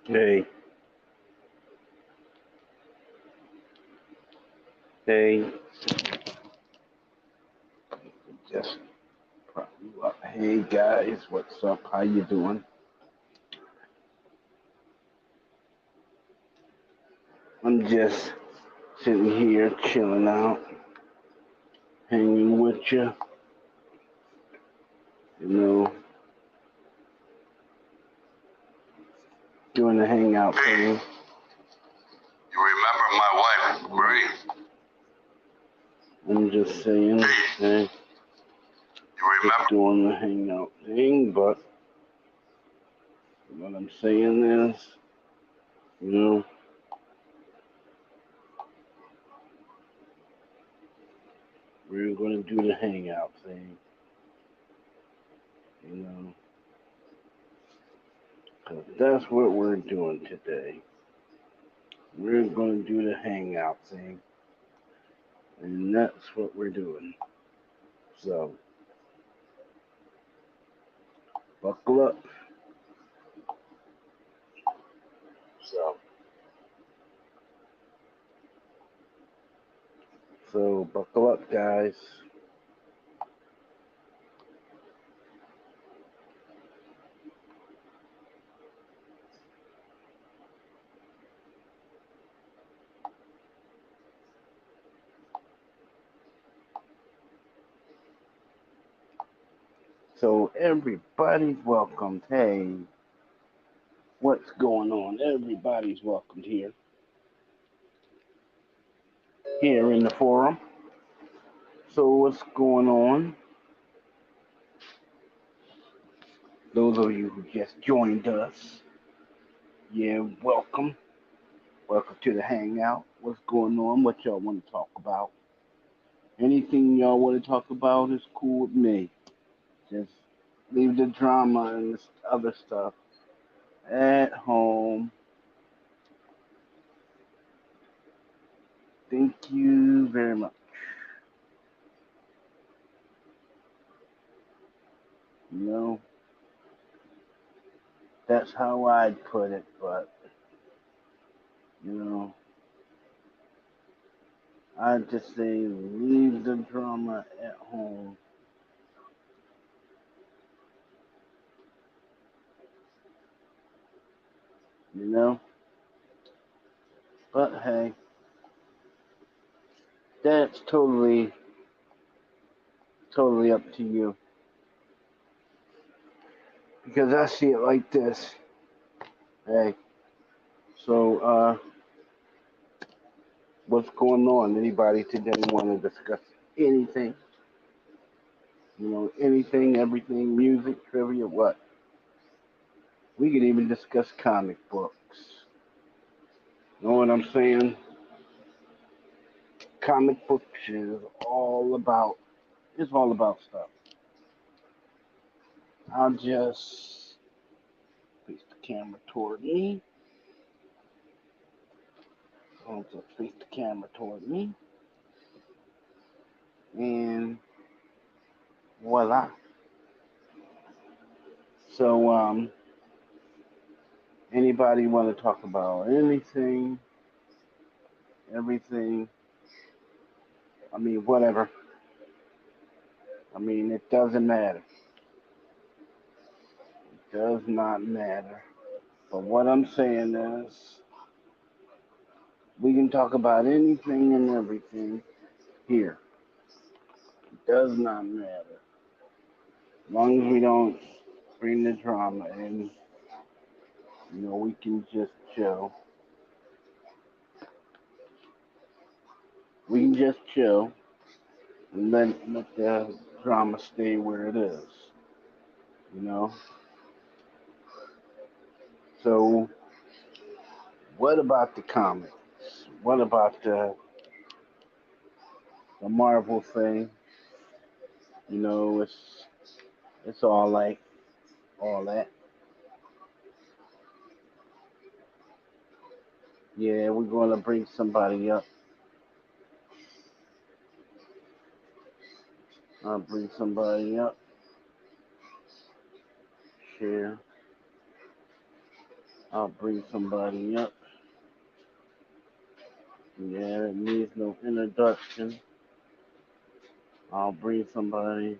Hey, hey, just prop you up. Hey guys, what's up? How you doing? I'm just sitting here chilling out, hanging with you. You know, doing the hangout Hey, thing. you remember my wife, Marie? I'm just saying, Hey, hey, you just remember? doing the hangout thing. But what I'm saying is, you know, we're gonna do the hangout thing. You know, 'cause that's what we're doing today. We're gonna do the hangout thing, and that's what we're doing. So buckle up. So buckle up, guys. So everybody's welcomed. Hey, what's going on? Everybody's welcomed here in the forum. So what's going on? Those of you who just joined us, yeah, welcome. Welcome to the hangout. What's going on? What y'all want to talk about? Anything y'all want to talk about is cool with me. Just leave the drama and this other stuff at home. Thank you very much. You know, that's how I'd put it, but you know, I'd just say leave the drama at home. You know, but hey, that's totally up to you because I see it like this. Hey, so what's going on? Anybody today want to discuss anything? You know, anything, everything, music, trivia, what? We could even discuss comic books. You know what I'm saying? Comic books is all about it's all about stuff. I'll just face the camera toward me. I'll just face the camera toward me. And voila. So anybody want to talk about anything, everything, I mean whatever. I mean it doesn't matter. It does not matter. But what I'm saying is we can talk about anything and everything here. It does not matter. As long as we don't bring the drama in, you know, we can just chill. We can just chill and let the drama stay where it is, you know. So, what about the comics? What about the Marvel thing? You know, it's all like all that. Yeah, we're gonna bring somebody up. I'll bring somebody up. Share. I'll bring somebody up. Yeah, it needs no introduction. I'll bring somebody.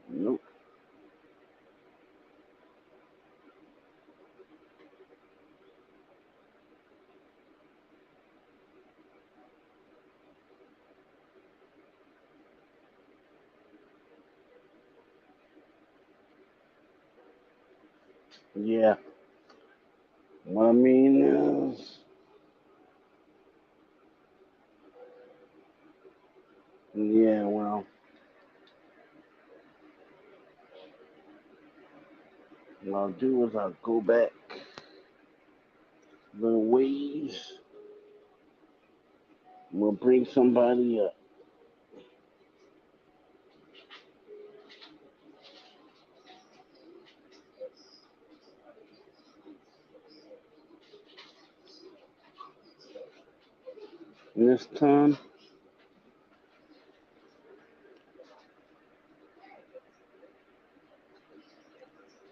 Nope. Yeah. What I mean is, yeah, well, what I'll do is I'll go back the ways. We'll bring somebody up. And this time,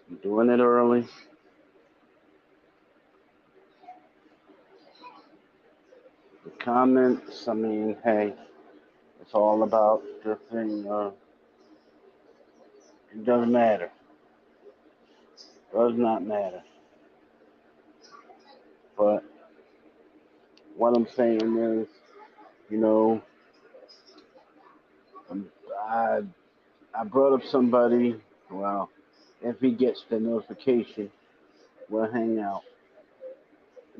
I'm doing it early. The comments, I mean, hey, it's all about the thing. It doesn't matter. Does not matter. But what I'm saying is, you know, I I brought up somebody. Well, if he gets the notification, we'll hang out.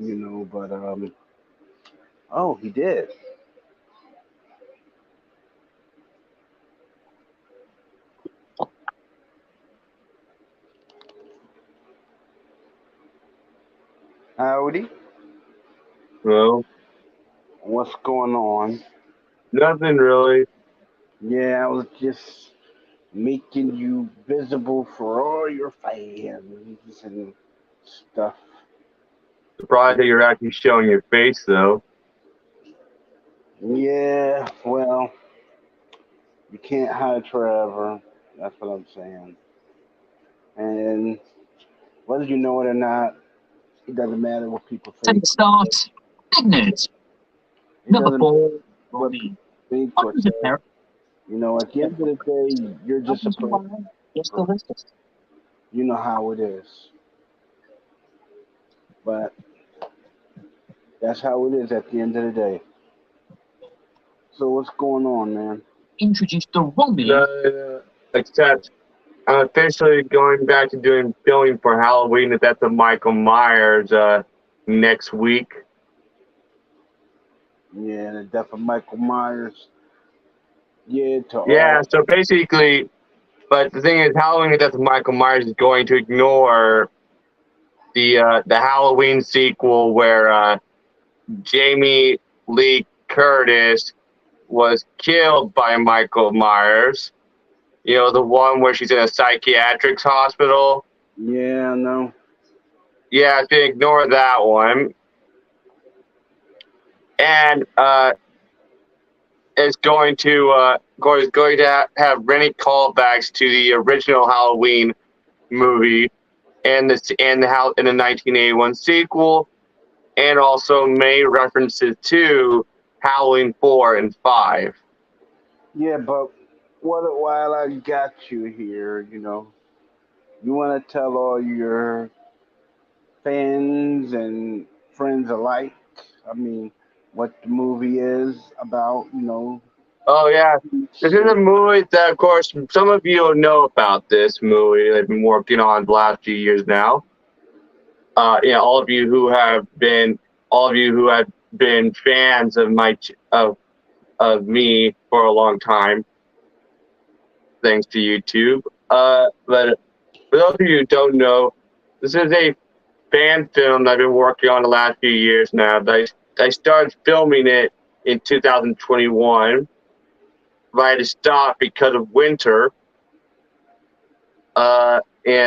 But oh, he did. Howdy. Well, What's going on? nothing really. Yeah, I was just making you visible for all your fans and stuff. Surprised that you're actually showing your face, though. Yeah, well, you can't hide forever. That's what I'm saying. And whether you know it or not, it doesn't matter what people think. It starts. Big nerds. It Number doesn't 4. matter what people think or What is it, say. Eric? At the end of the day, you're just a person. Yes, the list is. You know how it is. But that's how it is at the end of the day. So what's going on, man? Introduce the Romeo. Except I'm officially going back to doing filming for Halloween at Death of Michael Myers next week. Yeah, the death of Michael Myers. Yeah, Yeah, so basically, but the thing is, Halloween at Death of Michael Myers is going to ignore the Halloween sequel where Jamie Lee Curtis was killed by Michael Myers. You know, the one where she's in a psychiatric hospital. Yeah, no. Yeah, to ignore that one. And it's going to have many callbacks to the original Halloween movie and the 1981 sequel, and also many references to Halloween 4 and 5. Yeah, but while I got you here, you want to tell all your fans and friends alike, I mean, what the movie is about, Oh yeah, this is a movie that, of course, some of you know about this movie. They've been working on the last few years now. All of you who have been fans of of me for a long time, thanks to YouTube. But for those of you who don't know, this is a fan film that I've been working on the last few years now. I started filming it in 2021. But I had to stop because of winter, and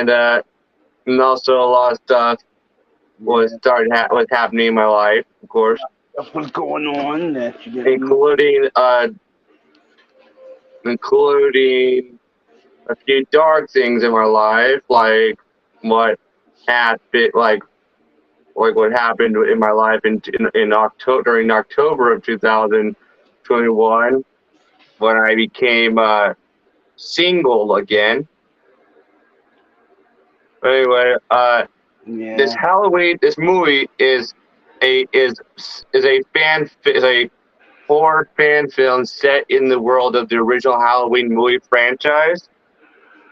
also a lot of stuff was happening in my life, of course, That's what's going on. That you get including a few dark things in my life, like what happened, like what happened in my life in October during October of 2021 when I became single again. Anyway, this Yeah. Halloween, this movie is a horror fan film set in the world of the original Halloween movie franchise,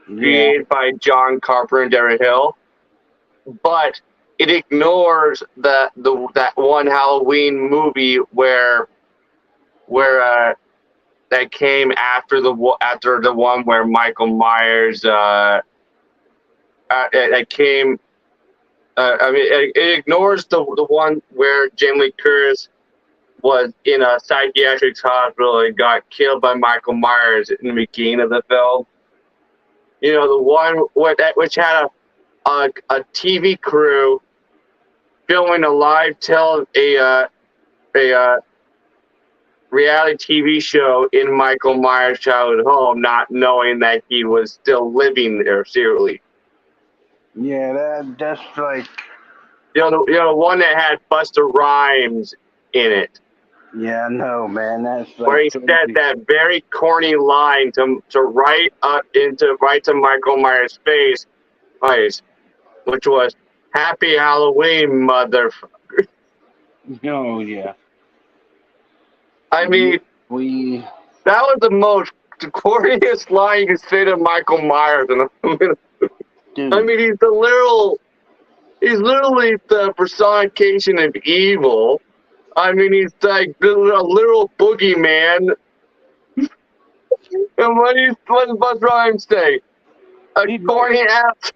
Yeah. created by John Carpenter and Daryl Hill, but it ignores that one Halloween movie where that came after the one where Michael Myers that came. I mean, it ignores the one where Jamie Lee Curtis was in a psychiatric hospital and got killed by Michael Myers in the beginning of the film. You know, the one which had a TV crew filming a reality TV show in Michael Myers' childhood home, not knowing that he was still living there secretly. Yeah, that's like, You know, the one that had Busta Rhymes in it, yeah, no, man, that's where like he said totally, that very corny line to right to Michael Myers' face, which was "Happy Halloween, mother." oh yeah, I mean, we, that was the most corniest line you could say to Michael Myers, and I dude, mean, he's literally the personification of evil. I mean, he's like a literal boogeyman. And what does Buzz Rhymes say? A he, corny ass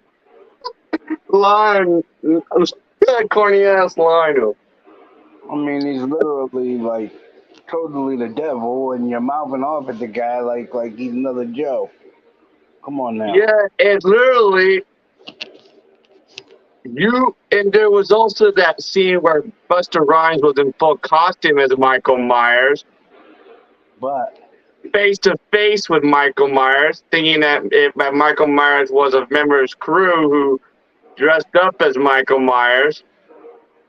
line. A corny ass line. I mean, he's literally like totally the devil, and you're mouthing off at the guy like he's another Joe. Come on now. Yeah, it's literally you. And there was also that scene where Buster Rhymes was in full costume as Michael Myers, But face to face with Michael Myers, thinking that Michael Myers was a member of his crew who dressed up as Michael Myers.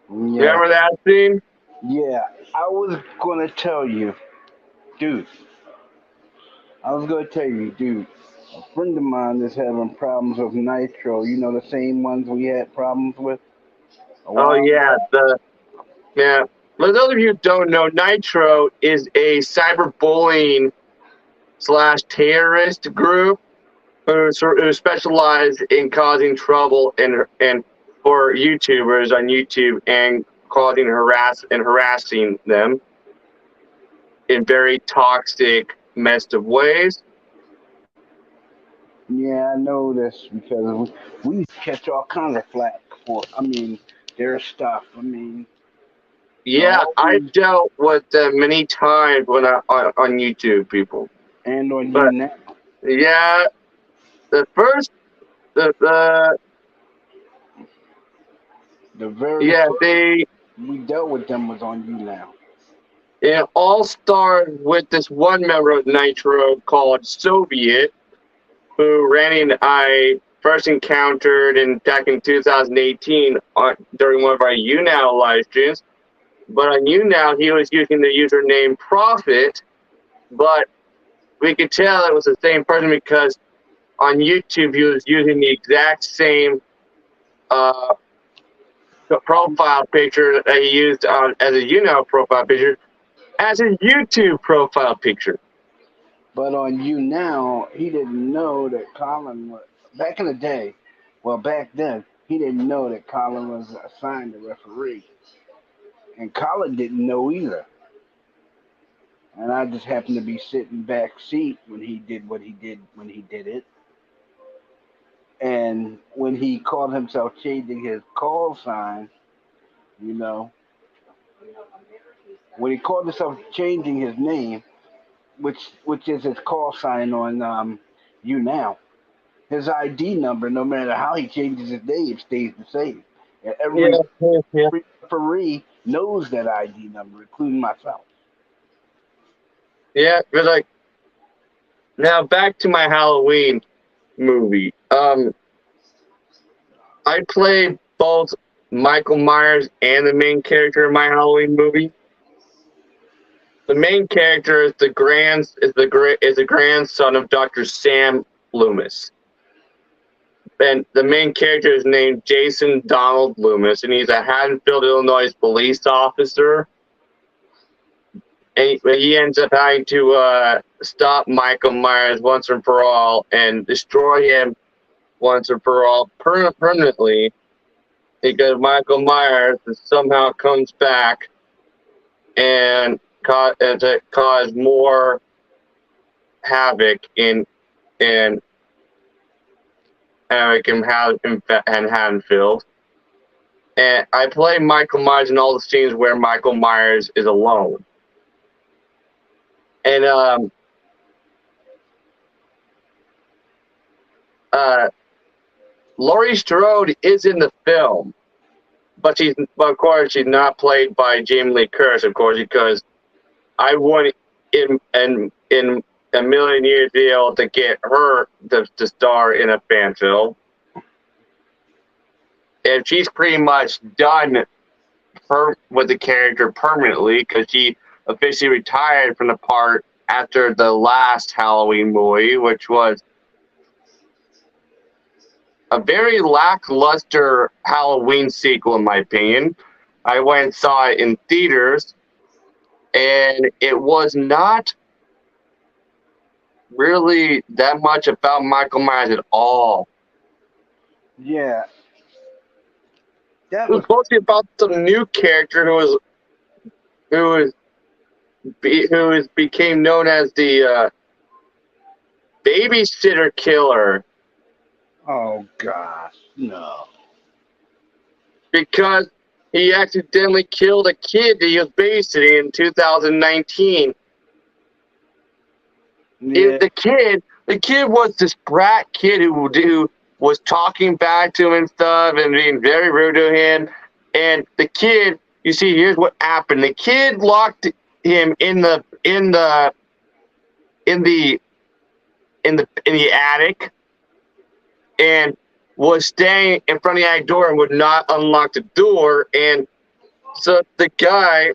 yeah, Remember that scene? yeah, I was gonna tell you, dude. I was gonna tell you, dude. A friend of mine is having problems with Nitro. You know the same ones we had problems with a Oh while yeah, back. yeah. For those of you who don't know, Nitro is a cyberbullying slash terrorist group who specialize in causing trouble and for YouTubers on YouTube and causing harassing them in very toxic, messed up ways. Yeah, I know this because we catch all kinds of flack for. I mean, their stuff. I mean, the Yeah, whole I've dealt with them many times when on YouTube, people. and on you But now. yeah, the first the The very yeah first they we dealt with them was on you now. it all started with this one member of Nitro called Soviet, who I first encountered back in 2018 during one of our YouNow live streams. But on YouNow, he was using the username Profit, but we could tell it was the same person because on YouTube he was using the exact same uh, profile picture that he used as a YouNow profile picture as his YouTube profile picture. But on you now, he didn't know that Colin was back in the day. Well, back then, he didn't know that Colin was assigned a referee, and Colin didn't know either. And I just happened to be sitting back seat when he did what he did when he did it. And when he called himself changing his call sign, you know, when he called himself changing his name, which is his call sign on you now, his ID number, no matter how he changes his name, stays the same. And Yeah, yeah, every referee knows that ID number, including myself. yeah. But like now, back to my Halloween movie. I play both Michael Myers and the main character in my Halloween movie. The main character is the grandson of Dr. Sam Loomis. And the main character is named Jason Donald Loomis, and he's a Haddonfield, Illinois police officer. And he ends up having to stop Michael Myers once and for all and destroy him once and for all permanently, because Michael Myers somehow comes back and to cause more havoc in Haddonfield. And I play Michael Myers in all the scenes where Michael Myers is alone. And Laurie Strode is in the film, but of course she's not played by Jamie Lee Curtis, of course, because I wouldn't in a million years be able to get her to star in a fan film. And she's pretty much done with the character permanently, because she officially retired from the part after the last Halloween movie, which was a very lackluster Halloween sequel, in my opinion. I went and saw it in theaters, and it was not really that much about Michael Myers at all. Yeah. It was mostly about some new character who became known as the babysitter killer. Oh gosh, no. Because he accidentally killed a kid that he was babysitting in 2019. Yeah. The kid was this brat kid who was talking back to him and stuff and being very rude to him. And the kid, you see, here's what happened. The kid locked him in the attic and was staying in front of the attic door and would not unlock the door. And so the guy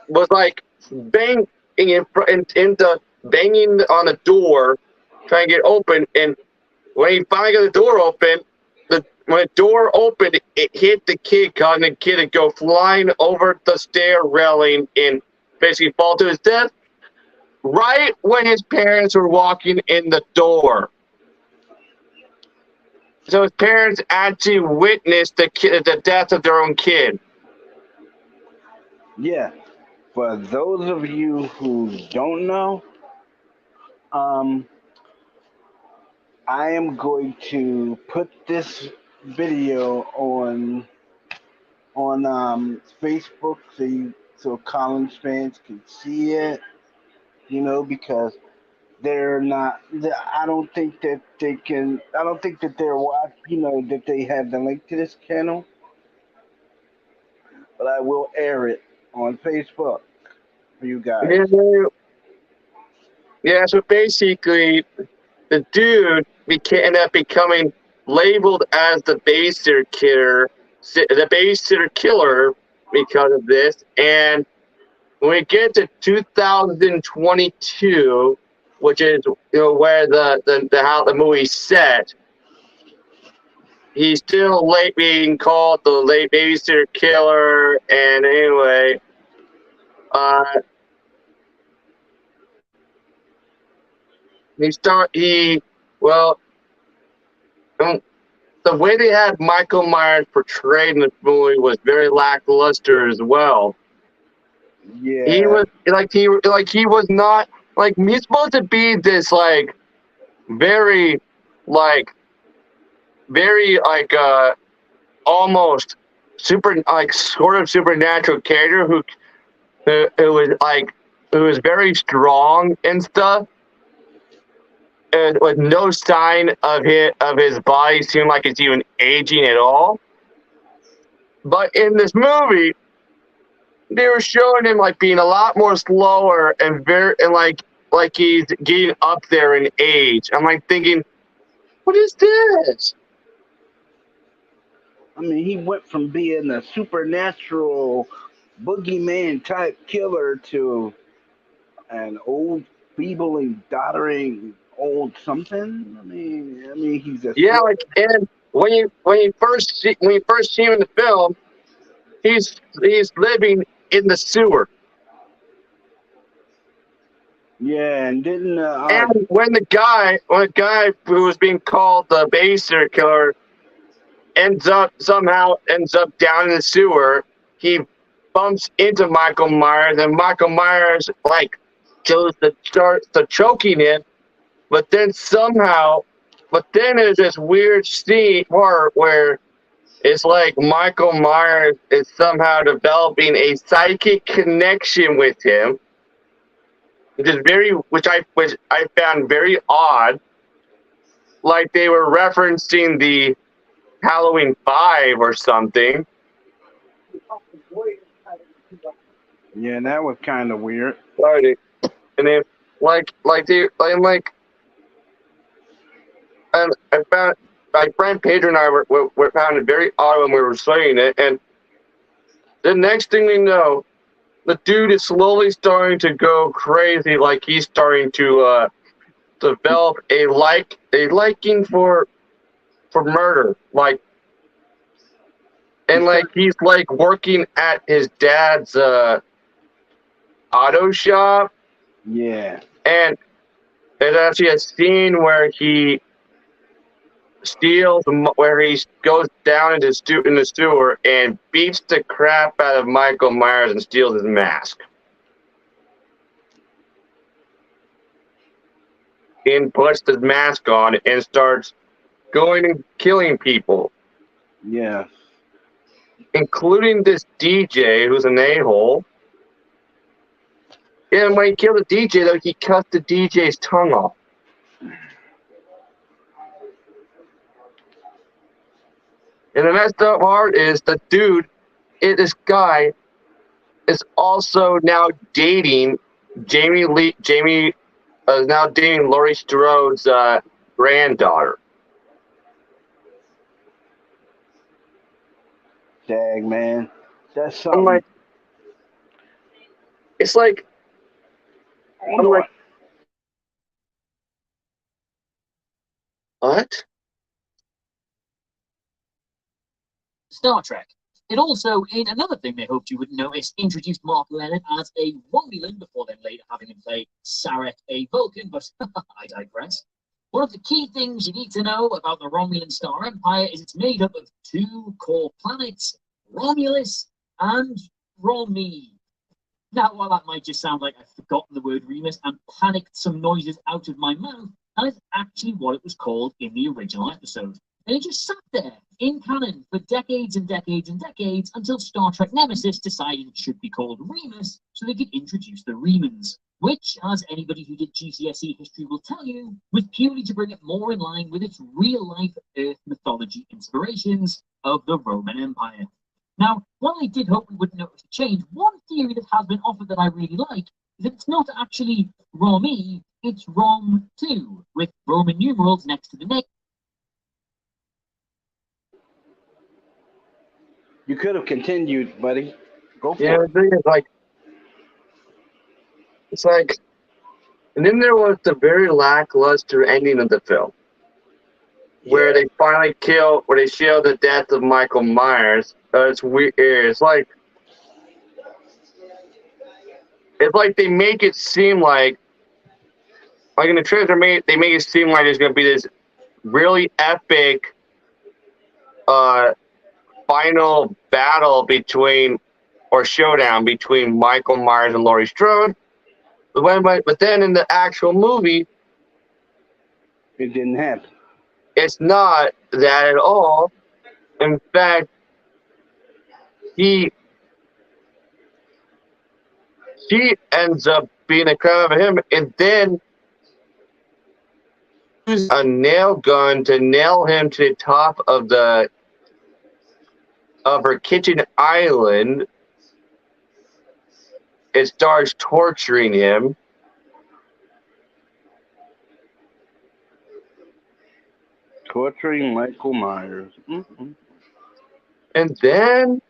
was like banging on the door, trying to get open. And when he finally got the door open, when the door opened, it hit the kid, causing the kid to go flying over the stair railing and basically fall to his death right when his parents were walking in the door. So his parents actually witnessed the death of their own kid. Yeah. For those of you who don't know, I am going to put this video on Facebook so Collins fans can see it, because they're not. I don't think that they can. I don't think that they're that they have the link to this channel, but I will air it on Facebook for you guys. Yeah, so basically, the dude ended up becoming labeled as the babysitter killer because of this. And when we get to 2022, which is where the movie's set, he's still late being called the late babysitter killer. And anyway, the way they had Michael Myers portrayed in the movie was very lackluster as well. Yeah. He was not he's supposed to be this very almost sort of supernatural character who was very strong and stuff. And with no sign of his body seeming like it's even aging at all. But in this movie, they were showing him being a lot more slower and like he's getting up there in age. I'm thinking, what is this? I mean, he went from being a supernatural boogeyman type killer to an old, feeble and doddering old something. I mean, he's a Yeah, slow. like, and when you first see him in the film, he's living in the sewer. Yeah, and didn't And when the guy who was being called the babysitter killer ends up down in the sewer, he bumps into Michael Myers, and Michael Myers like goes to start to choking him, but then there's this weird scene where it's like Michael Myers is somehow developing a psychic connection with him, which I found very odd. Like they were referencing the Halloween 5 or something. yeah, that was kind of weird. Sorry. And then I'm like, and I found my friend Pedro and I were found it very odd when we were saying it, and the next thing we know, the dude is slowly starting to go crazy, like he's starting to develop a liking for murder, like he's like working at his dad's auto shop, Yeah, and there's actually a scene where he where he goes down into in the sewer and beats the crap out of Michael Myers and steals his mask. And puts the mask on and starts going and killing people, yeah. including this DJ who's an a-hole. And when he killed the DJ, though, he cut the DJ's tongue off. And the messed up part is this guy is also now dating Jamie is now dating Laurie Strode's granddaughter. Dag, man, that's I'm something. like, it's like, I'm like, what? Star Trek. It also, in another thing they hoped you would notice, introduced Mark Lennon as a Romulan before then later having him play Sarek, a Vulcan, but I digress. One of the key things you need to know about the Romulan Star Empire is it's made up of two core planets, Romulus and Romi. Now, while that might just sound like I've forgotten the word Remus and panicked some noises out of my mouth, that is actually what it was called in the original episode. And it just sat there in canon for decades and decades and decades until Star Trek Nemesis decided it should be called Remus so they could introduce the Remans, which, as anybody who did GCSE history will tell you, was purely to bring it more in line with its real-life Earth mythology inspirations of the Roman Empire. Now, while I did hope we wouldn't notice a change, one theory that has been offered that I really like is that it's not actually Romi, it's Rom2, with Roman numerals next to the name. You could have continued, buddy. Go for Yeah, it. the thing is, it's like, and then there was the very lackluster ending of the film, where they finally where they show the death of Michael Myers. It's weird. It's like they make it seem like in the trailer they make it seem like there's gonna be this really epic final battle showdown between Michael Myers and Laurie Strode. But then in the actual movie, It didn't happen. it's not that at all. In fact, she ends up being a crime of him, and then uses a nail gun to nail him to the top of her kitchen island. It starts torturing him. Torturing Michael Myers. Mm-hmm. And then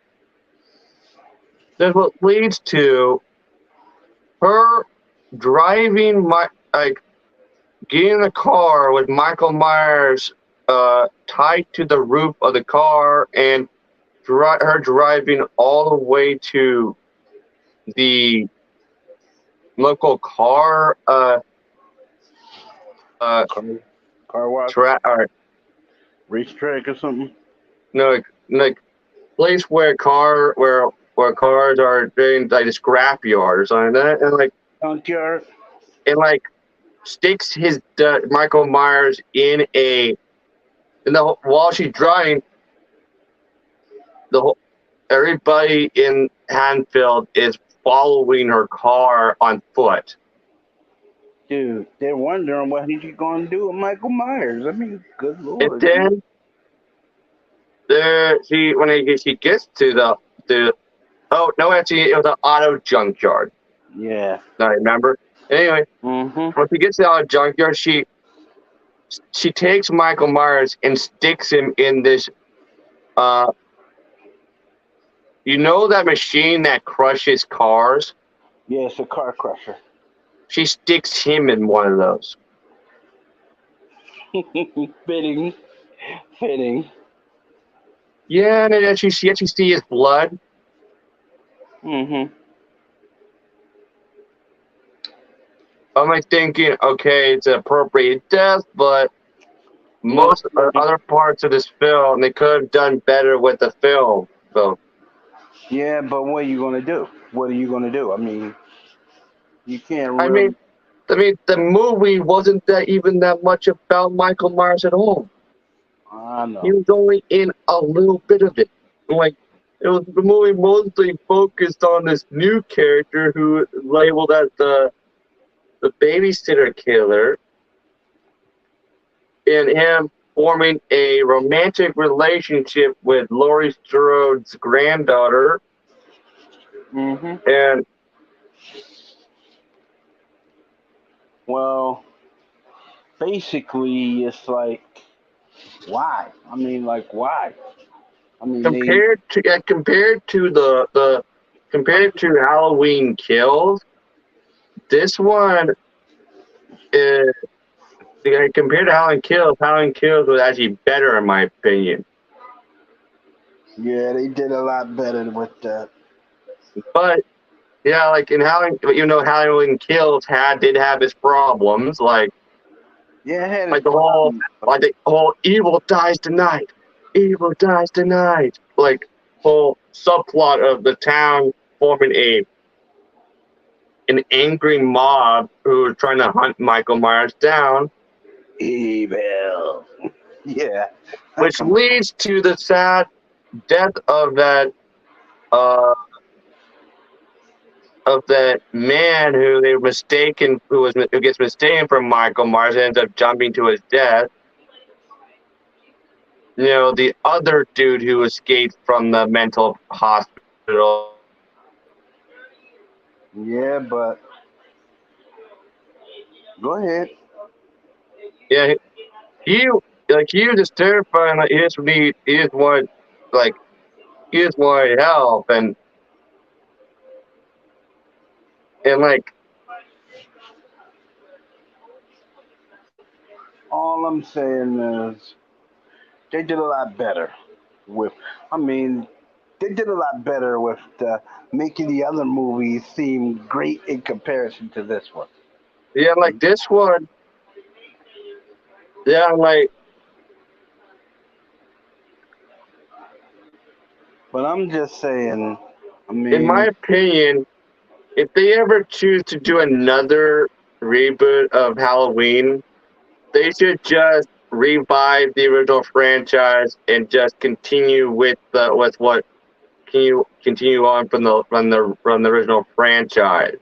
that's what leads to her driving getting in the car with Michael Myers tied to the roof of the car, and her driving all the way to the local car Car wash, or racetrack or something. no, like place where cars are doing like a scrap yard or something like that, and Junkyard. sticks his Michael Myers while she's driving. Everybody in Hanfield is following her car on foot. Dude, they're wondering what he's going to do with Michael Myers. I mean, good And lord. then she gets to actually it was an auto junkyard. Yeah. I remember. Anyway, Mm-hmm. when she gets to the auto junkyard, she takes Michael Myers and sticks him in this that machine that crushes cars? Yeah, it's a car crusher. She sticks him in one of those. Fitting. Yeah, and then you actually see his blood. Mm-hmm. I'm thinking, okay, it's an appropriate death, but most other parts of this film, they could have done better with the film. So Yeah, but what are you going to do? What are you going to do? I mean, you can't I really... mean, the movie wasn't even that much about Michael Myers at all. I know. He was only in a little bit of it. The movie mostly focused on this new character who was labeled as the babysitter killer, and him forming a romantic relationship with Laurie Strode's granddaughter. Mm-hmm. And well, basically, it's like, why? I mean, why? I mean, compared to Halloween Kills, this one is compared to Halloween Kills was actually better in my opinion. Yeah, they did a lot better with that. But yeah, in Halloween Kills did have its problems, the whole evil dies tonight, whole subplot of the town forming an angry mob who are trying to hunt Michael Myers down. Evil. Yeah. Which leads to the sad death of that man who gets mistaken for Michael Myers, ends up jumping to his death. The other dude who escaped from the mental hospital. Yeah, but go ahead. Yeah, he was just terrifying. He just wanted help, and all I'm saying is they did a lot better with. I mean, they did a lot better with making the other movies seem great in comparison to this one. Yeah, this one. Yeah, But I'm just saying. I mean, in my opinion, if they ever choose to do another reboot of Halloween, they should just revive the original franchise and just continue continue on from the original franchise,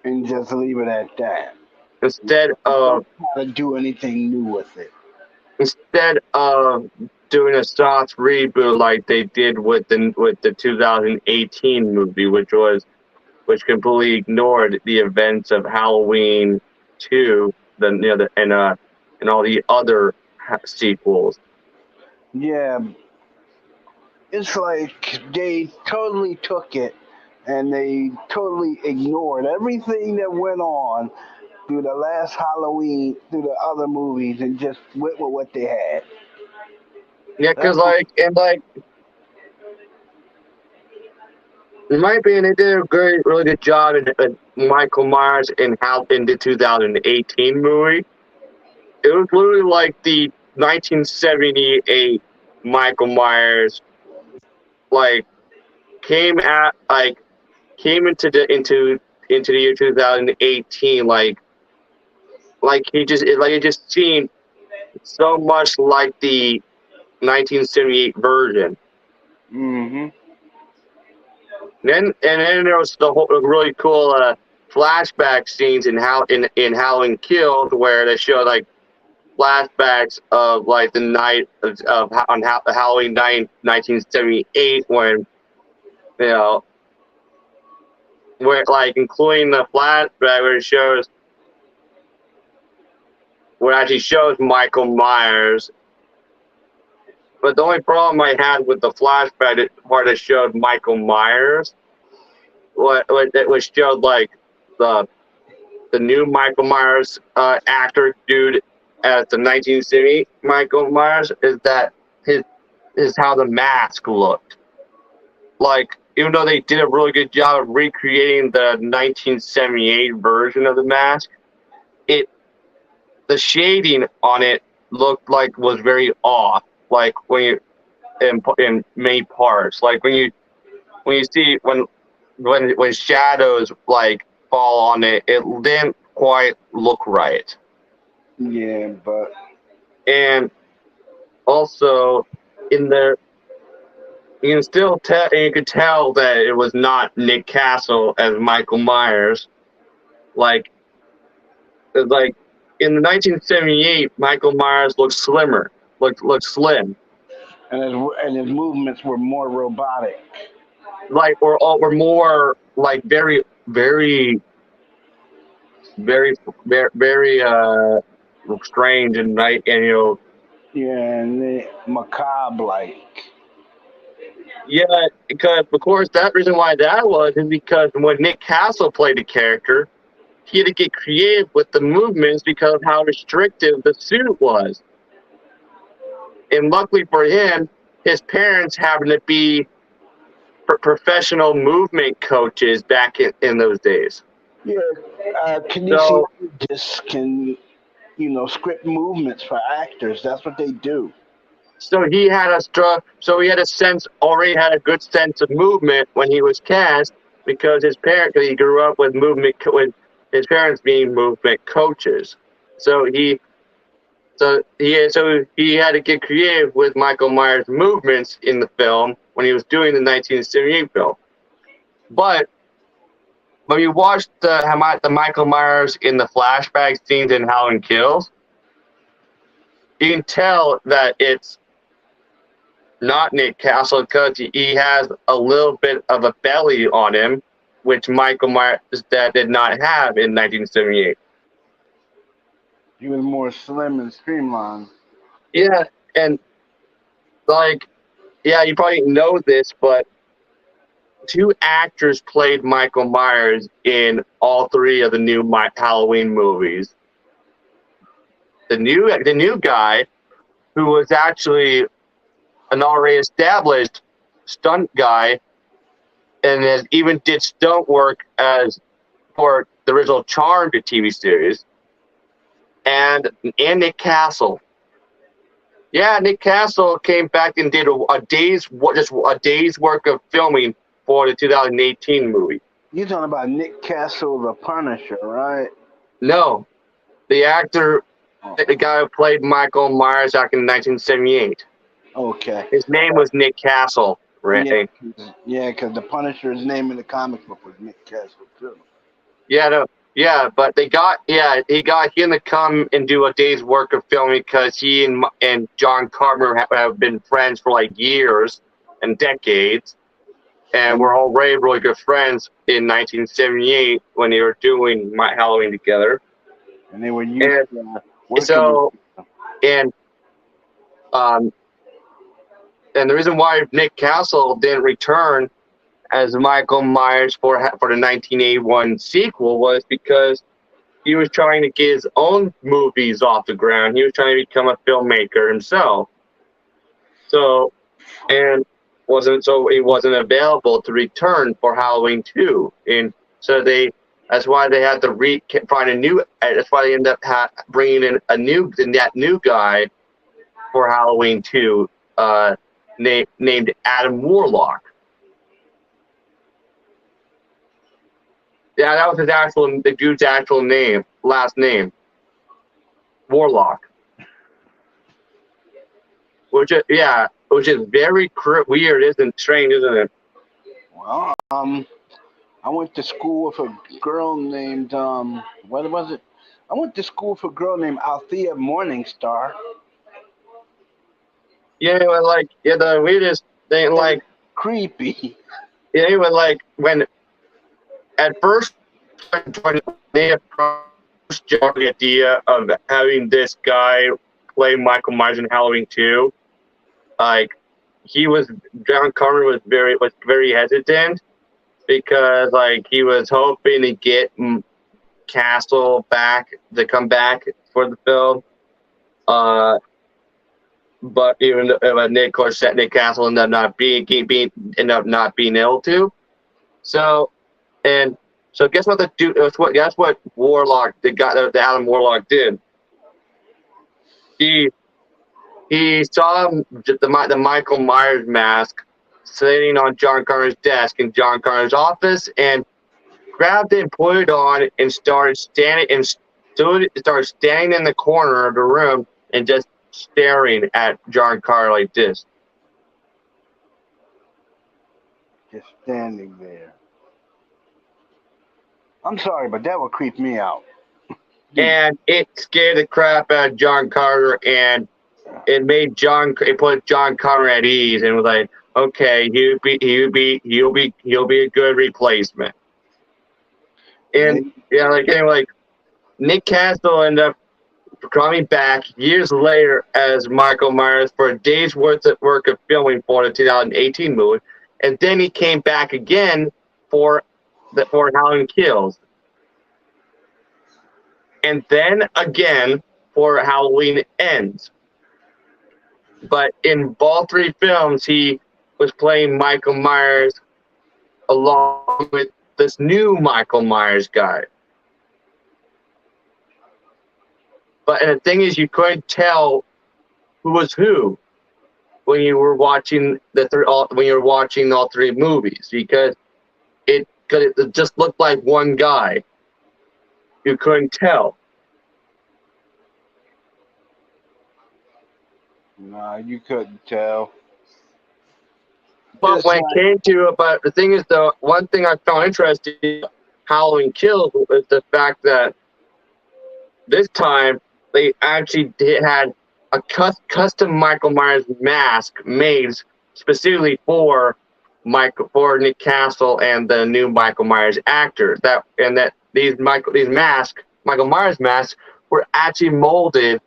and just leave it at that. Instead of try to do anything new with it. Instead of doing a soft reboot like they did with the 2018 movie, which completely ignored the events of Halloween 2, and all the other sequels. Yeah, it's like they totally took it and they totally ignored everything that went on through the last Halloween, through the other movies, and just went with what they had. Yeah, That's because in my opinion, they did a really good job in Michael Myers in the 2018 movie. It was literally like the 1978 Michael Myers, like came into the year 2018, it just seemed so much like the 1978 version. hmm Then there was the whole really cool flashback scenes in Halloween Kills, where they showed like flashbacks of like the night on Halloween night 1978, when you know where like including the flashback where it actually shows Michael Myers. But the only problem I had with the flashback part that showed Michael Myers, that was showed like the new Michael Myers actor dude as the 1978 Michael Myers, is how the mask looked. Like, even though they did a really good job of recreating the 1978 version of the mask, the shading on it looked like was very off. Like when you in many parts, like when you see when shadows like fall on it, it didn't quite look right. Yeah, but And also in there, you can still tell, you could tell that it was not Nick Castle as Michael Myers. Like, like in the 1978, Michael Myers looked slimmer, looked slim, and his movements were more robotic. like or more like very strange and right and Yeah, and macabre like. yeah, because of course that reason why that was is because when Nick Castle played the character, he had to get creative with the movements because of how restrictive the suit was. And luckily for him, his parents happened to be professional movement coaches back in those days. Yeah, So kinesiologists can, script movements for actors. That's what they do. so he had already had a good sense of movement when he was cast, because he grew up with with his parents being movement coaches. So he had to get creative with Michael Myers' movements in the film when he was doing the 1978 film. But when you watch the Michael Myers in the flashback scenes in Halloween Kills, you can tell that it's not Nick Castle, because he has a little bit of a belly on him, which Michael Myers that did not have in 1978. He was more slim and streamlined. Yeah, and like, yeah, you probably know this, but two actors played Michael Myers in all three of the new Halloween movies. The new guy, who was actually an already established stunt guy, and has even did stunt work as for the original Charmed TV series, and Nick Castle. Yeah, Nick Castle came back and did a day's work of filming for the 2018 movie. You're talking about Nick Castle, the Punisher, right? No, the actor, Oh, the guy who played Michael Myers back in 1978. okay. His name was Nick Castle, right? Yeah, because the Punisher's name in the comic book was Nick Castle too. Yeah, no, yeah, but he got him to come and do a day's work of filming because he and John Carpenter have been friends for like years and decades, and were already really good friends in 1978 when they were doing My Halloween together. And they were used So, and and the reason why Nick Castle didn't return as Michael Myers for the 1981 sequel was because he was trying to get his own movies off the ground. He was trying to become a filmmaker himself. So, and he wasn't available to return for Halloween 2. And so that's why they had to find a new. That's why they ended up bringing in that new guy for Halloween 2, named Adam Warlock. Yeah, that was the dude's actual last name, Warlock. Which is very weird, strange, isn't it? Well, I went to school with a girl named what was it? I went to school with a girl named Althea Morningstar. Yeah, the weirdest thing, like creepy. Yeah, when at first they approached John the idea of having this guy play Michael Myers in Halloween 2. John Carter was very hesitant because he was hoping to get Castle to come back for the film. But even Nick Castle ended up not being able to. So guess what guess what Warlock the Adam Warlock did. He saw the Michael Myers mask sitting on John Connor's desk in John Connor's office and grabbed it and put it on and started standing in the corner of the room and just staring at John Connor like this. Just standing there. I'm sorry, but that would creep me out. And it scared the crap out of John Carter, and it put John Carter at ease, and was like, okay, he'll be a good replacement. And Nick Castle ended up coming back years later as Michael Myers for a day's worth of work of filming for the 2018 movie, and then he came back again for Halloween Kills. And then again for Halloween Ends. But in all three films, he was playing Michael Myers along with this new Michael Myers guy. And the thing is, you couldn't tell who was who when you were watching all three movies because it just looked like one guy. You couldn't tell. No, you couldn't tell. But the thing is, though, one thing I found interesting in Halloween Kills was the fact that this time they actually had a custom Michael Myers mask made specifically for Nick Castle and the new Michael Myers actor. These Michael Myers masks, were actually molded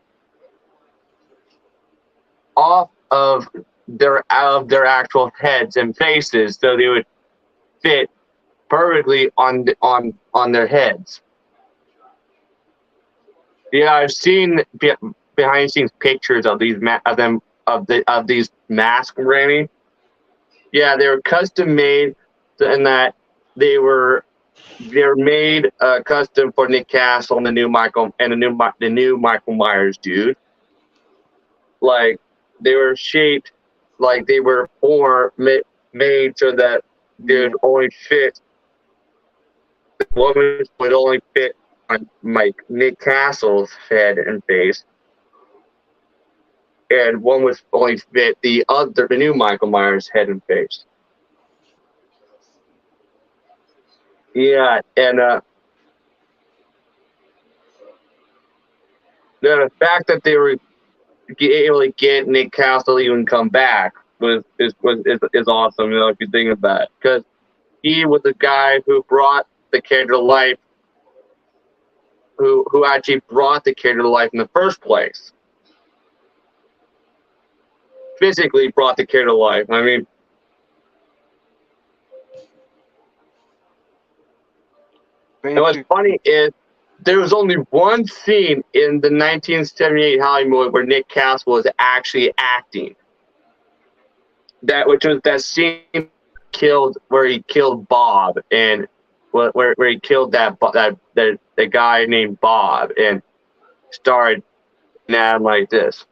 off of their actual heads and faces, so they would fit perfectly on their heads. Yeah, I've seen behind the scenes pictures of these these masks, Randy. Yeah, they were custom made, in that they're made custom for Nick Castle and the new Michael Myers dude. Like they were shaped like they were made so that they would only fit. The woman would only fit on Nick Castle's head and face, and one would only fit the new Michael Myers head and face. Yeah, and the fact that they were able to get Nick Castle to even come back is awesome. If you think about it, because he was the guy who brought the character to life, who actually brought the character to life in the first place. physically brought the kid to life. I mean, and what's funny is there was only one scene in the 1978 Hollywood where Nick Castle was actually acting. Which was that scene where he killed Bob, and where he killed that guy named Bob and started an ad like this.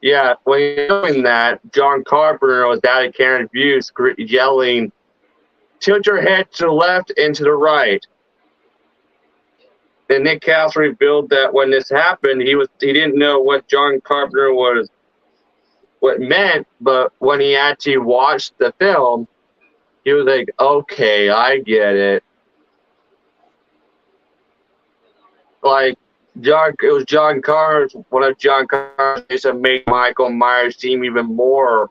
Yeah, when you're doing that, John Carpenter was out of camera view, yelling, "Tilt your head to the left and to the right." And Nick Castle revealed that when this happened, he didn't know what John Carpenter meant, but when he actually watched the film, he was like, "Okay, I get it." Like it was John Carter's one of John Carter's ways to make Michael Myers seem even more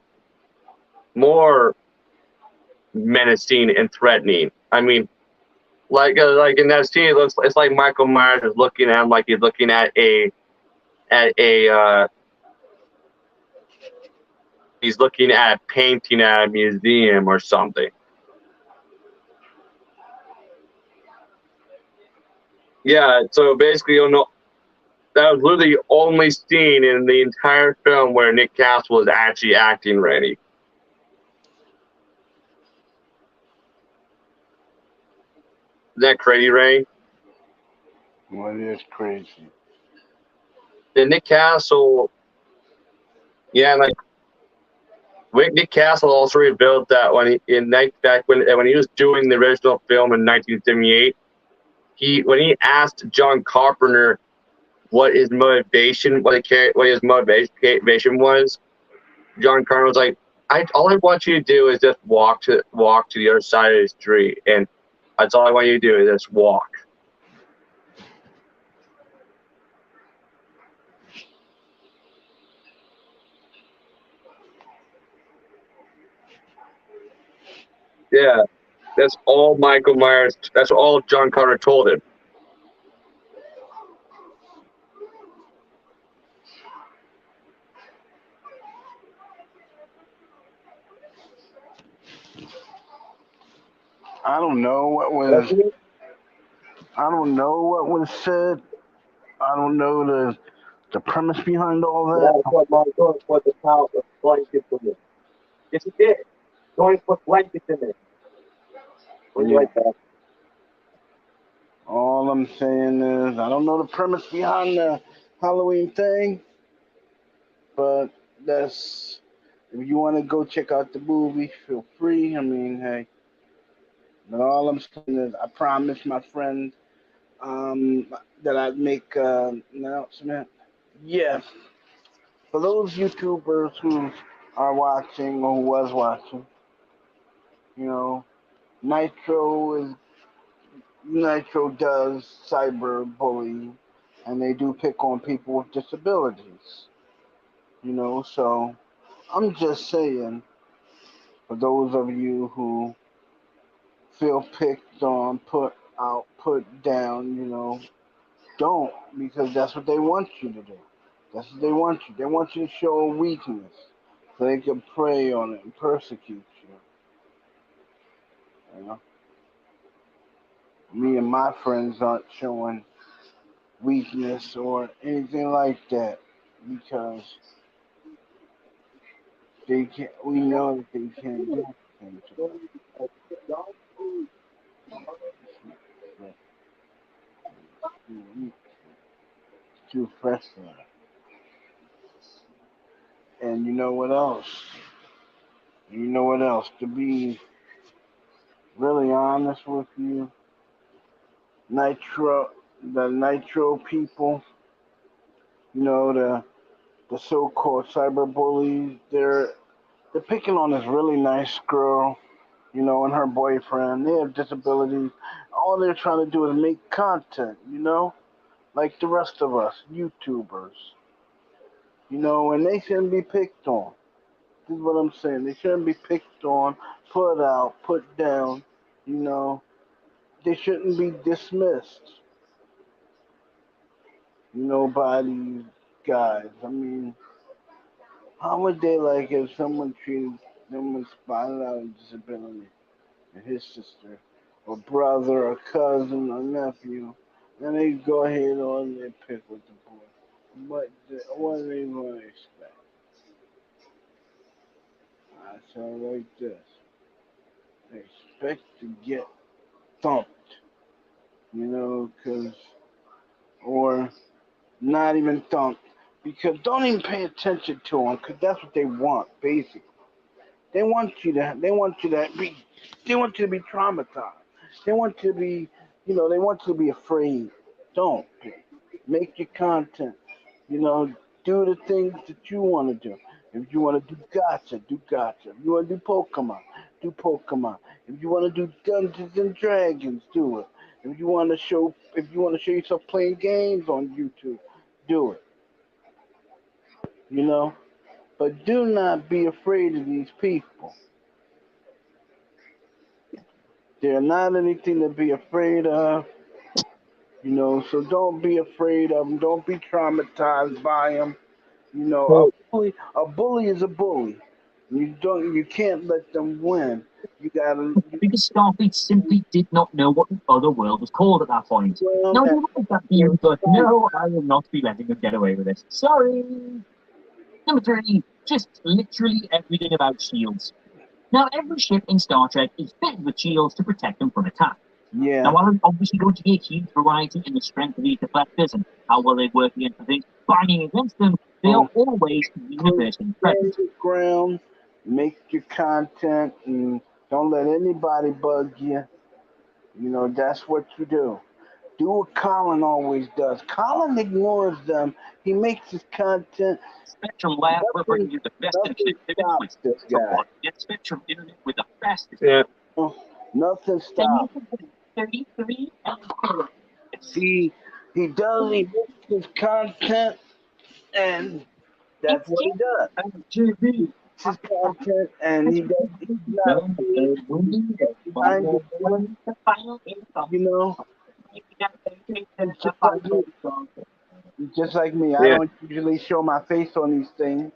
menacing and threatening. I mean, like in that scene, it's like Michael Myers is looking at him like he's looking at he's looking at a painting at a museum or something. Yeah, so basically, that was literally the only scene in the entire film where Nick Castle was actually acting, Randy. Isn't that crazy, Ray? Well, it is crazy. And Nick Castle, yeah, like Nick Castle also revealed that when he was doing the original film in 1978, when he asked John Carpenter what his motivation was, John Carpenter was like, all I want you to do is just walk to the other side of the street, and that's all I want you to do is just walk. Yeah, that's all Michael Myers. That's all John Carter told him. I don't know what was. I don't know what was said. I don't know the premise behind all that. Put the house with blankets in it. Yes, he did. Going to put blankets in it. Like that. All I'm saying is I don't know the premise behind the Halloween thing, but if you want to go check out the movie, feel free. I mean, hey. But all I'm saying is I promised my friend that I'd make an announcement. Yes. For those YouTubers who are watching or who was watching, Nitro does cyberbullying, and they do pick on people with disabilities. So I'm just saying, for those of you who feel picked on, put out, put down, don't, because that's what they want you to do. That's what they want you. They want you to show a weakness so they can prey on it and persecute you. Me and my friends aren't showing weakness or anything like that because they can't. We know that they can't do anything to us. It's too fresh for them. And you know what else? To be really honest with you, the Nitro people, the so-called cyber bullies, they're picking on this really nice girl, and her boyfriend. They have disabilities. All they're trying to do is make content, like the rest of us, YouTubers. And they shouldn't be picked on. This is what I'm saying. They shouldn't be picked on, put out, put down. They shouldn't be dismissed. by these guys. I mean, how would they like if someone spotted out a disability and his sister, or brother, or cousin, or nephew, and they go ahead on their pick with the boy? What are they going to expect? I sound like this. They expect to get thumped, because, or not even thumped, because don't even pay attention to them, because that's what they want, basically. They want you to be traumatized. They want you to be, they want you to be afraid. Don't be. Make your content. Do the things that you want to do. If you want to do gacha, do gacha. If you want to do Pokemon, do Pokemon. If you want to do Dungeons and Dragons, do it. If you want to show yourself playing games on YouTube, do it. You know, but do not be afraid of these people. They're not anything to be afraid of. So don't be afraid of them. Don't be traumatized by them. Well, A bully is a bully. You can't let them win. You gotta, Because Starfleet simply did not know what the other world was called at that point. well, Now, I and don't like that being, but no, I will not be letting them get away with it. Sorry. Number 3, just literally everything about shields. Now, every ship in Star Trek is fitted with shields to protect them from attack. yeah, Now, while there's obviously going to be a huge variety in the strength of these deflectors and how well they work against the things banging against them, they are always universally present. stand your ground, make your content, and don't let anybody bug you. That's what you do. Do what Colin always does. Colin ignores them. He makes his content. Spectrum Lab, we're bringing you the best Nothing connectivity with stops this guy. Get Spectrum Internet with the fastest. yeah. Nothing stops. 33 He makes his content, and that's what he does. GB. His content, and he's not behind the screen, just like me. I Yeah. don't usually show my face on these things,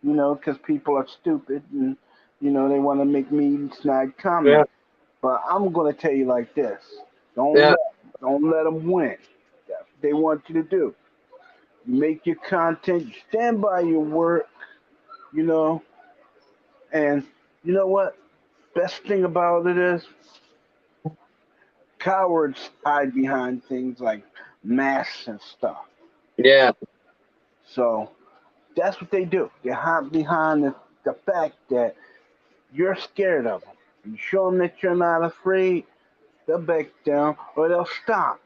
because people are stupid and, they want to make me snide comments. Yeah. But I'm going to tell you like this. Yeah. Don't let them win. That's what they want you to do. You make your content, you stand by your work, and you know what? Best thing about it is cowards hide behind things like masks and stuff. Yeah. So that's what they do. They hide behind the fact that you're scared of them. You show them that you're not afraid, they'll back down or they'll stop.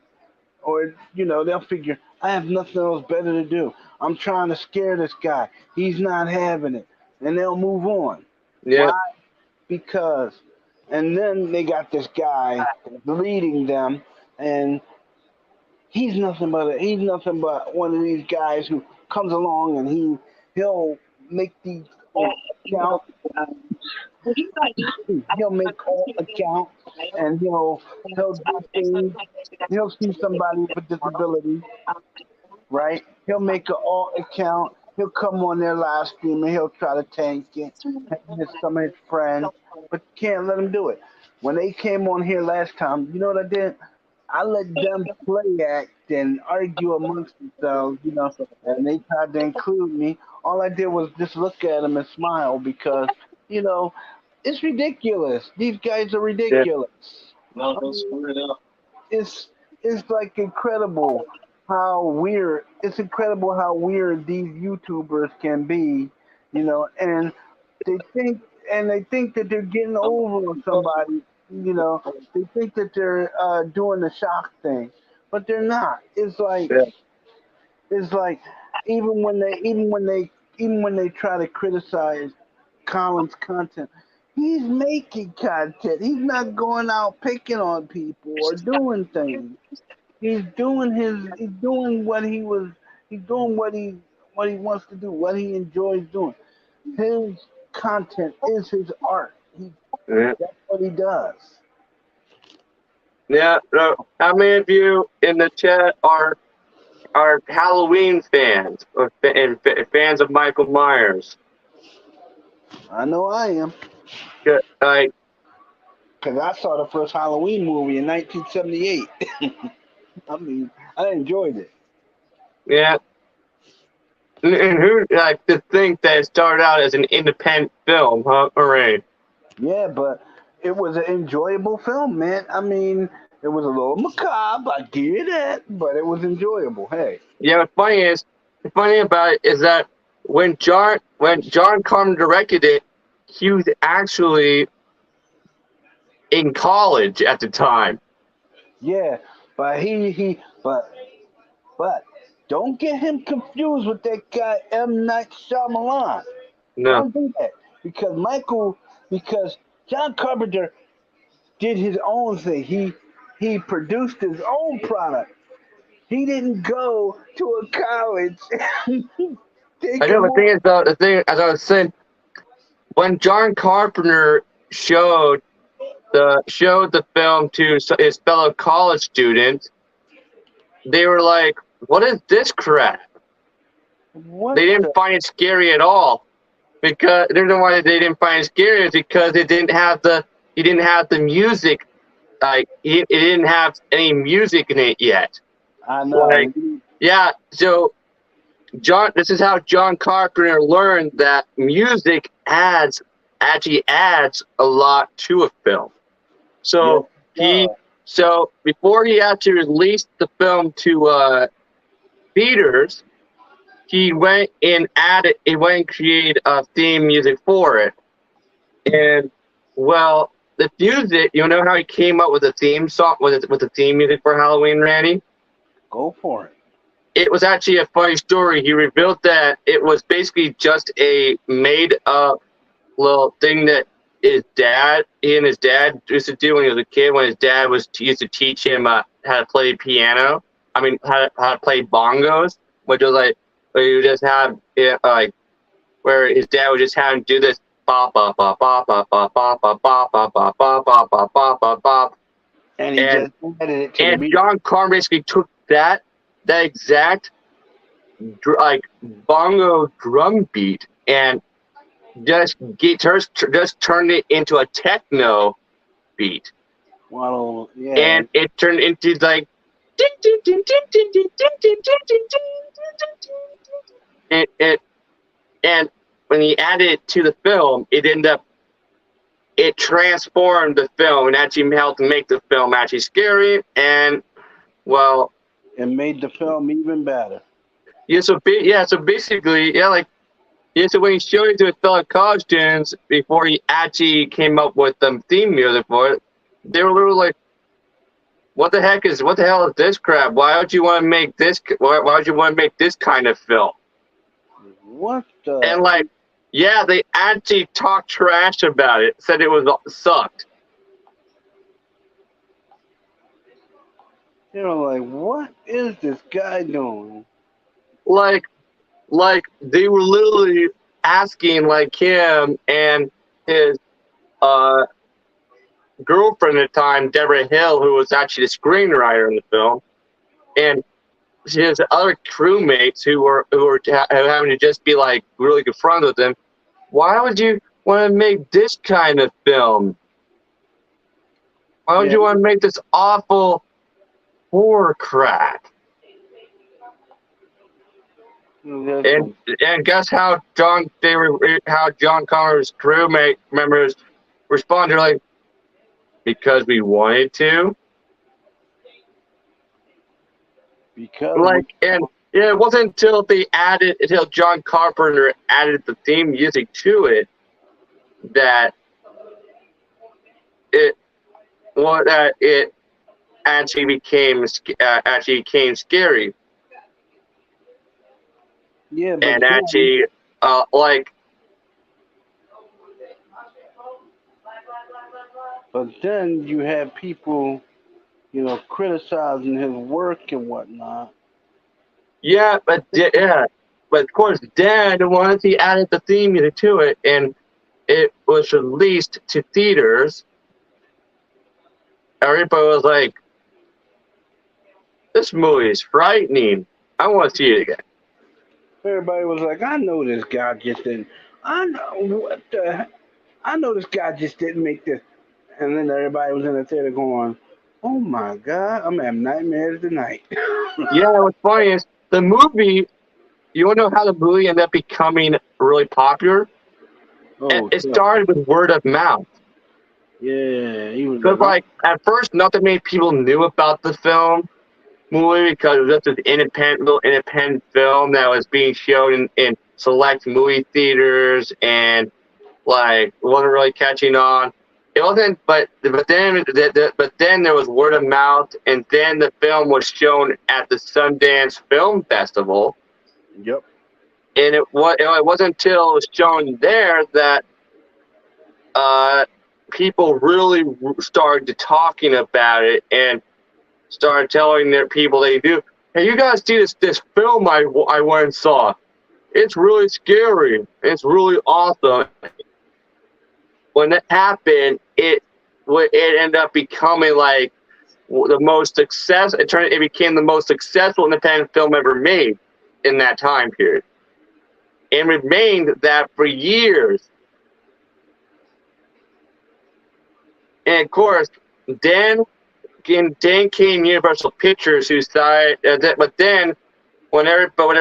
Or, they'll figure, I have nothing else better to do. I'm trying to scare this guy. He's not having it. And they'll move on. Yeah. Why? Because, and then they got this guy leading them, and he's nothing but one of these guys who comes along and he'll make these accounts. He'll make all accounts, and he'll do things. He'll see somebody with a disability, right? He'll make an alt account. He'll come on their live stream and he'll try to tank it. Hit some of his friends, but you can't let him do it. When they came on here last time, you know what I did? I let them play act and argue amongst themselves, and they tried to include me. All I did was just look at them and smile because, it's ridiculous. These guys are ridiculous. Well, they'll screw it up. It's like incredible how weird. It's incredible how weird these YouTubers can be, and they think that they're getting over on somebody. They think that they're doing the shock thing, but they're not. Yeah. It's like even when they try to criticize Colin's content, he's making content. He's not going out picking on people or doing things. He's doing what he wants to do, what he enjoys doing. His content is his art. Yeah. That's what he does. Yeah. No. How many of you in the chat are are Halloween fans and fans of Michael Myers. I know I am. Like, Because I saw the first Halloween movie in 1978. I mean, I enjoyed it. yeah. And who like to think that it started out as an independent film, huh? Hooray. Yeah, but it was an enjoyable film, man. I mean, it was a little macabre, I get that, but it was enjoyable. Hey. Yeah, the funny about it is that when John Carpenter directed it, he was actually in college at the time. Yeah, but but don't get him confused with that guy M. Night Shyamalan. No. Don't do that. Because John Carpenter did his own thing. He produced his own product. He didn't go to a college. I know the thing as I was saying, when John Carpenter showed the film to his fellow college students, they were like, "What is this crap?" What They didn't find it scary at all. Because the reason why they didn't find it scary is because it didn't have the music. Like it didn't have any music in it yet. I know. Like, yeah, so this is how John Carpenter learned that music actually adds a lot to a film. So so before he actually released the film to theaters, he went and created theme music for it. And well, the music, you know how he came up with a theme song with the theme music for Halloween, Randy? Go for it. It was actually a funny story. He revealed that it was basically just a made-up little thing that he and his dad used to do when he was a kid. When his dad used to teach him how to play piano. I mean, how to play bongos, which was like where you just have it like where his dad would just have him do this ba ba ba ba ba ba ba ba ba ba ba ba ba ba ba ba ba. And he just added it to the beat. John Carpenter basically took that exact like bongo drum beat and just turned it into a techno beat. Well, yeah. And it turned into like and when he added it to the film, it transformed the film and actually helped make the film actually scary and well. It made the film even better. So basically, so when he showed it to his fellow college students before he actually came up with the theme music for it, they were literally like, what the hell is this crap? Why would you want to make this? Why would you want to make this kind of film? What the? And like, yeah, they actually talked trash about it, said it sucked. You know, like, what is this guy doing? Like they were literally asking like him and his girlfriend at the time, Deborah Hill, who was actually the screenwriter in the film, and his other crewmates who were having to just be like really good friends with him. Why would you want to make this kind of film? Why would you want to make this awful horror crap? And guess how John Connor's crewmate members responded? Like, because we wanted to. Because it wasn't until John Carpenter added the theme music to it that it actually became scary. Yeah, but and actually, But then you have people, criticizing his work and whatnot. Yeah, but of course, then once he added the theme music to it, and it was released to theaters, everybody was like, "This movie is frightening." I want to see it again. Everybody was like, I know this guy just didn't. I know what the. I know this guy just didn't make this. And then everybody was in the theater going, "Oh my God, I'm having nightmares tonight." Yeah, what's funny is the movie. You want to know how the movie ended up becoming really popular? Oh, It so, started with word of mouth. yeah, he was Because, like, like, at first, not that many people knew about the movie because it was just an little independent film that was being shown in select movie theaters and, like, wasn't really catching on. It wasn't, but then there was word of mouth, and then the film was shown at the Sundance Film Festival. "Yep." And it wasn't until it was shown there that people really started talking about it and started telling their people they do. Hey, you guys see this film I went and saw? It's really scary. It's really awesome. When that happened, it ended up becoming like the most success. It became the most successful independent film ever made in that time period, and remained that for years. And of course, then came Universal Pictures, who decided. But then, when everyone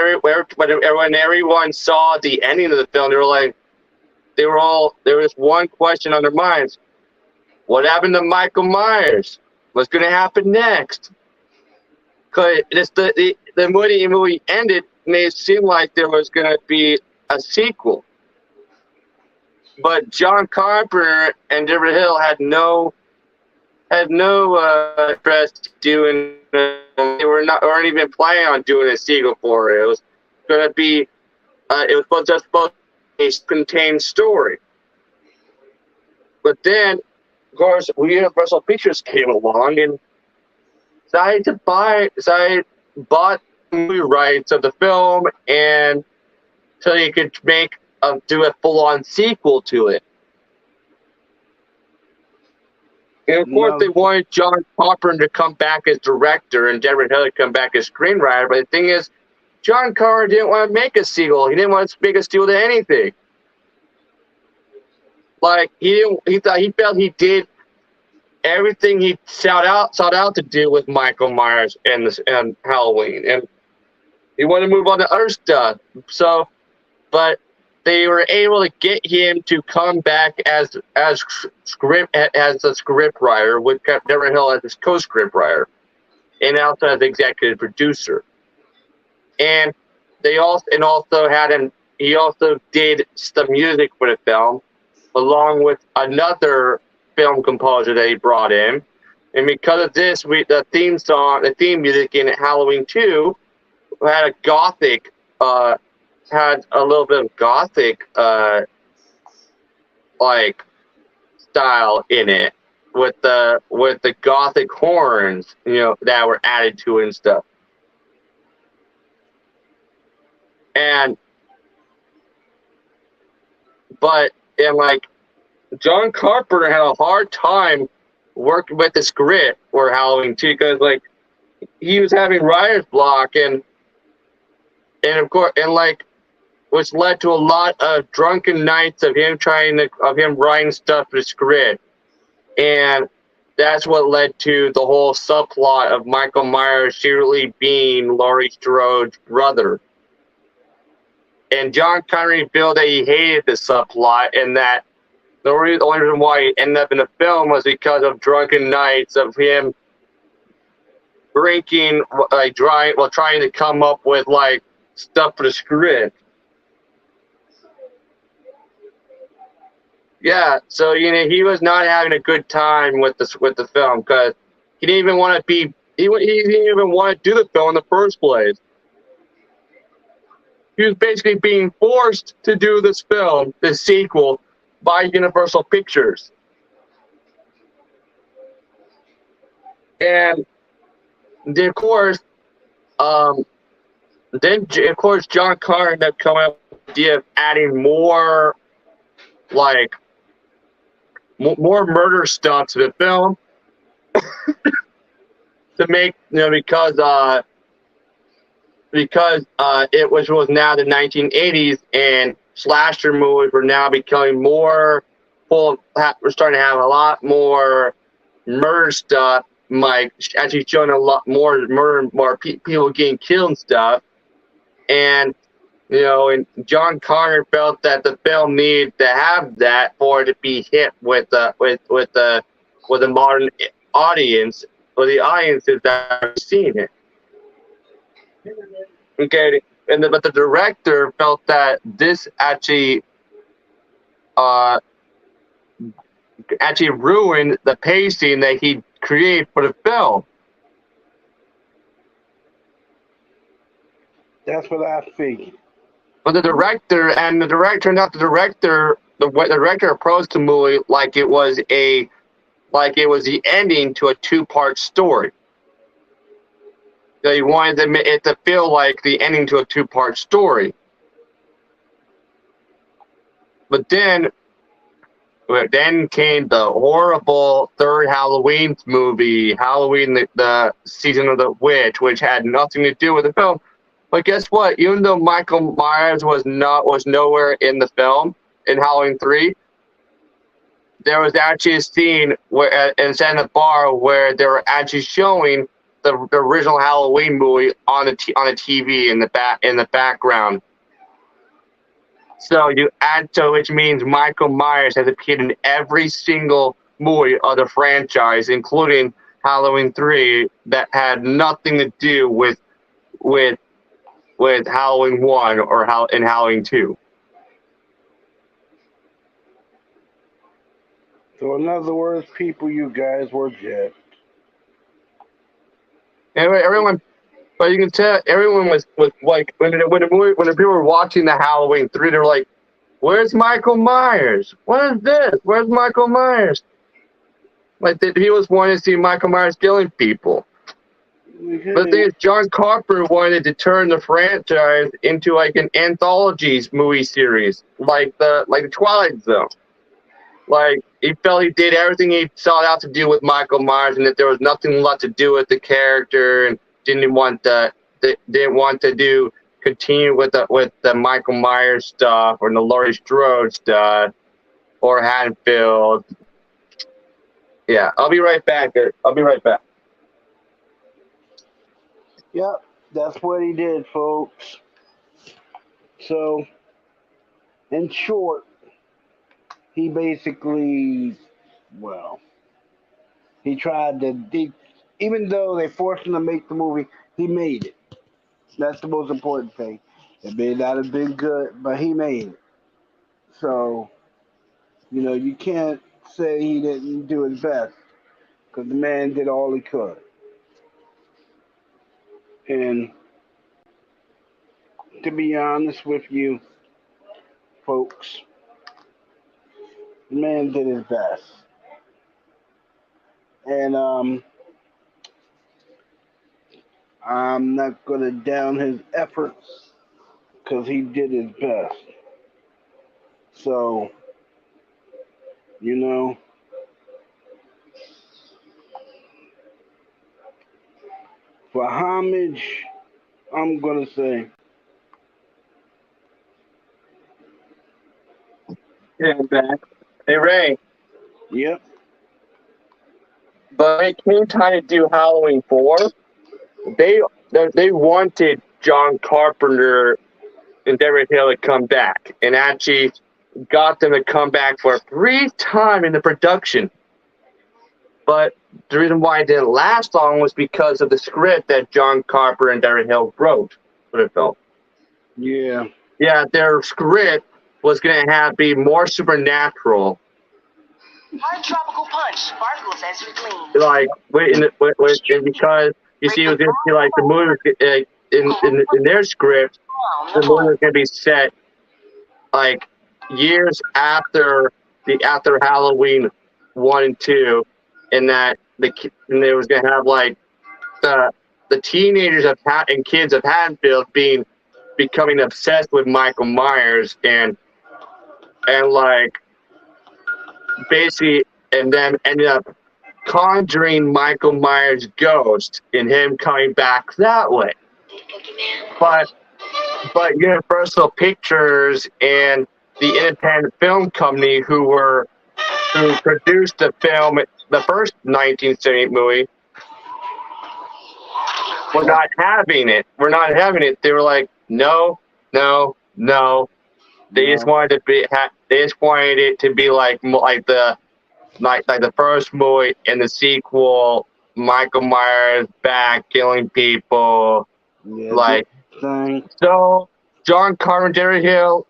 saw the ending of the film, there was one question on their minds: what happened to Michael Myers? What's going to happen next? Because the movie ended, made it seem like there was going to be a sequel. But John Carpenter and Deborah Hill had no interest doing. They weren't even planning on doing a sequel for it. It was going to be. It was just supposed to be a contained story. But then, of course, Universal Pictures came along and bought movie rights of the film, and so you could do a full-on sequel to it. And of course, they wanted John Carpenter to come back as director and Deborah Hill to come back as screenwriter. But the thing is, John Carpenter didn't want to make a sequel. He didn't want to make a sequel to anything. Like he felt he did everything he sought out to do with Michael Myers and Halloween, and he wanted to move on to other stuff. So, but they were able to get him to come back as a script writer, with Deborah Hill as his co-script writer, and also as executive producer. And he also did some music for the film, along with another film composer that he brought in. And because of this, the theme music in Halloween 2 had a little bit of gothic like style in it, with the gothic horns, that were added to it and stuff. But John Carpenter had a hard time working with the script for Halloween 2, because he was having writer's block, and of course, which led to a lot of drunken nights of him writing stuff for the script. And that's what led to the whole subplot of Michael Myers secretly being Laurie Strode's brother. And John Connery felt that he hated the subplot, and that the only reason why he ended up in the film was because of drunken nights of him drinking, trying to come up with stuff for the script. Yeah, so he was not having a good time with the film, because he didn't even want to he didn't even want to do the film in the first place. He was basically being forced to do this film, this sequel, by Universal Pictures. And then, of course, John Carter ended up coming up with the idea of adding more murder stuff to the film to make, because because it was now the 1980s, and slasher movies were now becoming more full. We're starting to have a lot more murder stuff, like actually showing a lot more murder, more people getting killed and stuff. And and John Connor felt that the film needed to have that for it to be hit with the modern audience, or the audiences that have seen it. Okay, but the director felt that this actually ruined the pacing that he created for the film. That's what I figured. But the director approached the movie like it was the ending to a two-part story. He wanted it to feel like the ending to a two-part story. But then came the horrible third Halloween movie, Halloween, the Season of the Witch, which had nothing to do with the film. But guess what? Even though Michael Myers was nowhere in the film in Halloween 3, there was actually a scene where inside the bar where they were actually showing the original Halloween movie on the TV in the background. So which means Michael Myers has appeared in every single movie of the franchise, including Halloween 3, that had nothing to do with Halloween 1 or Halloween 2. So in other words, people, you guys were gypped. Everyone, but you can tell everyone was like when the people were watching the Halloween 3, they were like, "Where's Michael Myers? What is this? Where's Michael Myers?" Like he was wanting to see Michael Myers killing people. But the thing is, John Carpenter wanted to turn the franchise into like an anthologies movie series, like the Twilight Zone. Like he felt he did everything he sought out to do with Michael Myers, and that there was nothing left to do with the character, and didn't want to continue with the Michael Myers stuff or the Laurie Strode stuff or Haddonfield. Yeah, I'll be right back. Yep, that's what he did, folks. So, in short, he basically, he tried to, even though they forced him to make the movie, he made it. That's the most important thing. It may not have been good, but he made it. So, you can't say he didn't do his best, because the man did all he could. And to be honest with you, folks, the man did his best. And I'm not going to down his efforts, because he did his best. So, for homage, I'm going to say, Yeah, I'm back. Hey Ray, yep. but when it came time to do Halloween 4, they wanted John Carpenter and David Hill to come back, and actually got them to come back for a brief time in the production. But the reason why it didn't last long was because of the script that John Carpenter and David Hill wrote for the film. Yeah. Yeah, their script was going to be more supernatural. Hard tropical punch sparkles as you clean. Like, and because you see, it was going to be like the movie in their script, the movie was going to be set like years after Halloween 1 and 2, and that they was going to have like the teenagers and kids of Haddonfield becoming obsessed with Michael Myers and like basically, and then ended up conjuring Michael Myers' ghost and him coming back that way. but Universal Pictures and the independent film company who produced the film, the first 1978 movie, were not having it. We're not having it. They were like, no, no, no. They just wanted to be. They just wanted it to be like the first movie and the sequel. Michael Myers back killing people. Yeah, Like thing. so, John Carpenter Hill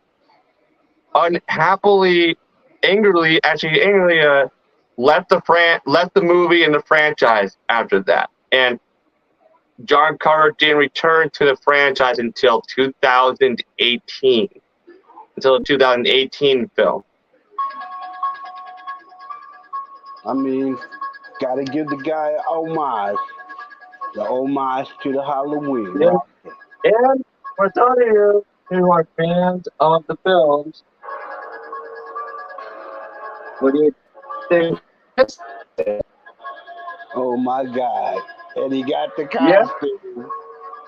angrily left the movie and the franchise after that, and John Carter didn't return to the franchise until 2018. Until the 2018 film. I mean, gotta give the guy an homage. The homage to the Halloween. Yeah. Right? And for those of you who are fans of the films, what do you think? Oh my God. And he got the costume.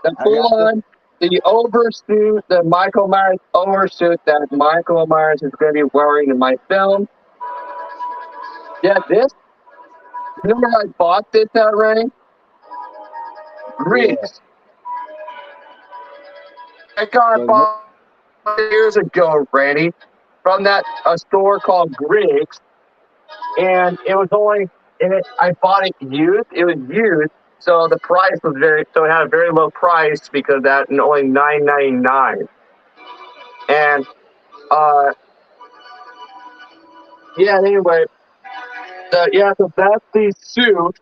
Yeah. The oversuit, the Michael Myers oversuit that Michael Myers is going to be wearing in my film. Yeah, this. Remember I bought this at Ray? Griggs. I got it bought years ago, Randy, from a store called Griggs, and it was only. I bought it used. It was used. So the price was it had a very low price because of that, and only $9.99. And yeah. Anyway, so that's the suit,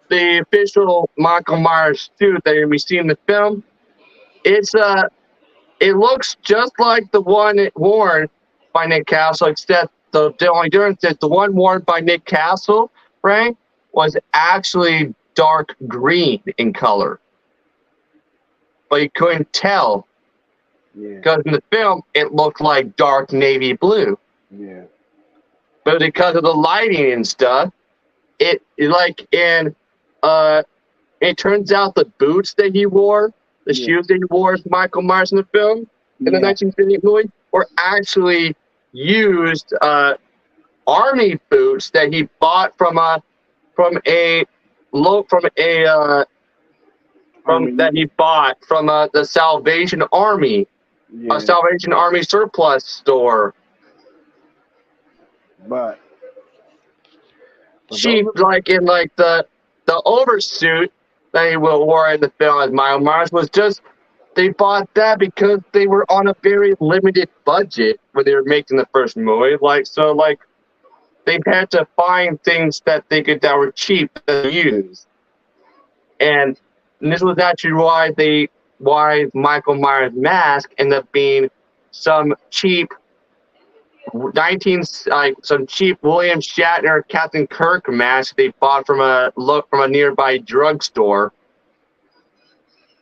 the official Michael Myers suit that we see in the film. It looks just like the one worn by Nick Castle, except the only difference is the one worn by Nick Castle, Frank, was actually dark green in color, but you couldn't tell because in the film it looked like dark navy blue. Yeah. But because of the lighting and stuff, it turns out the boots that he wore, the shoes that he wore as Michael Myers in the film in the 1958 movie, were actually used army boots that he bought from that he bought from the Salvation Army, a Salvation Army surplus store. But cheap, like in the oversuit that he wore in the film as Michael Myers was just, they bought that because they were on a very limited budget when they were making the first movie. They had to find things that were cheap to use. And this was actually why Michael Myers' mask ended up being some cheap William Shatner Captain Kirk mask they bought from a nearby drugstore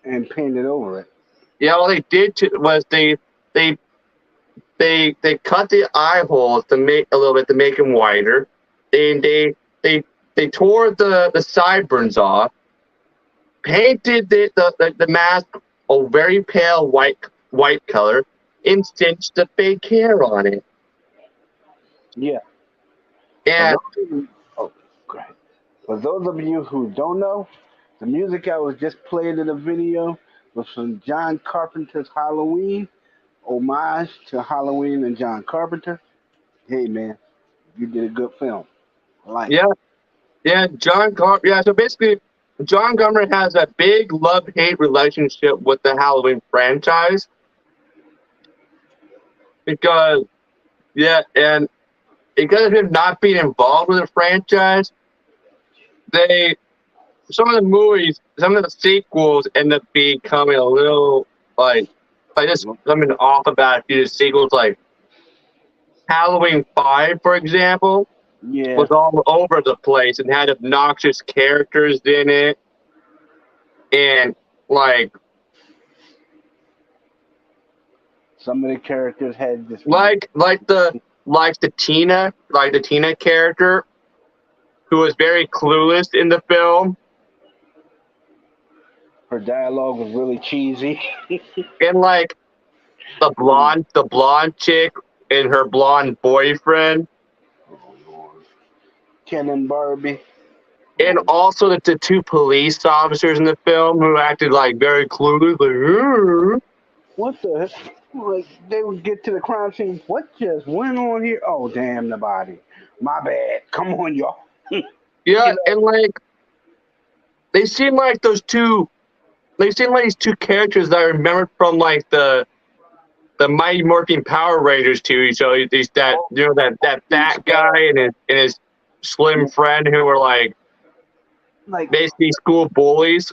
and painted over it. Yeah, all they did was they cut the eye holes to make them wider. They tore the sideburns off, painted the mask a very pale white color, and stitched the fake hair on it. Yeah. And great. For those of you who don't know, the music I was just playing in the video was from John Carpenter's Halloween, homage to Halloween and John Carpenter. Hey man, you did a good film. John Carpenter. Yeah, so basically, John Carpenter has a big love-hate relationship with the Halloween franchise because of him not being involved with the franchise, some of the sequels end up becoming a little just something off about a few of the sequels, like Halloween 5, for example, was all over the place and had obnoxious characters in it, and some of the characters had this the Tina character, who was very clueless in the film. Her dialogue was really cheesy. And like the blonde chick and her blonde boyfriend, Oh, Lord. Ken and Barbie. and also the two police officers in the film who acted like very clueless, like, "Ooh." What the heck? Like, they would get to the crime scene. What just went on here? Oh, damn, the body. My bad. Come on, y'all. Yeah, You know, and like they seem like they seem like these two characters that I remembered from like the Mighty Morphin Power Rangers TV show. These that that fat guy and his slim friend who were like like, basically school bullies.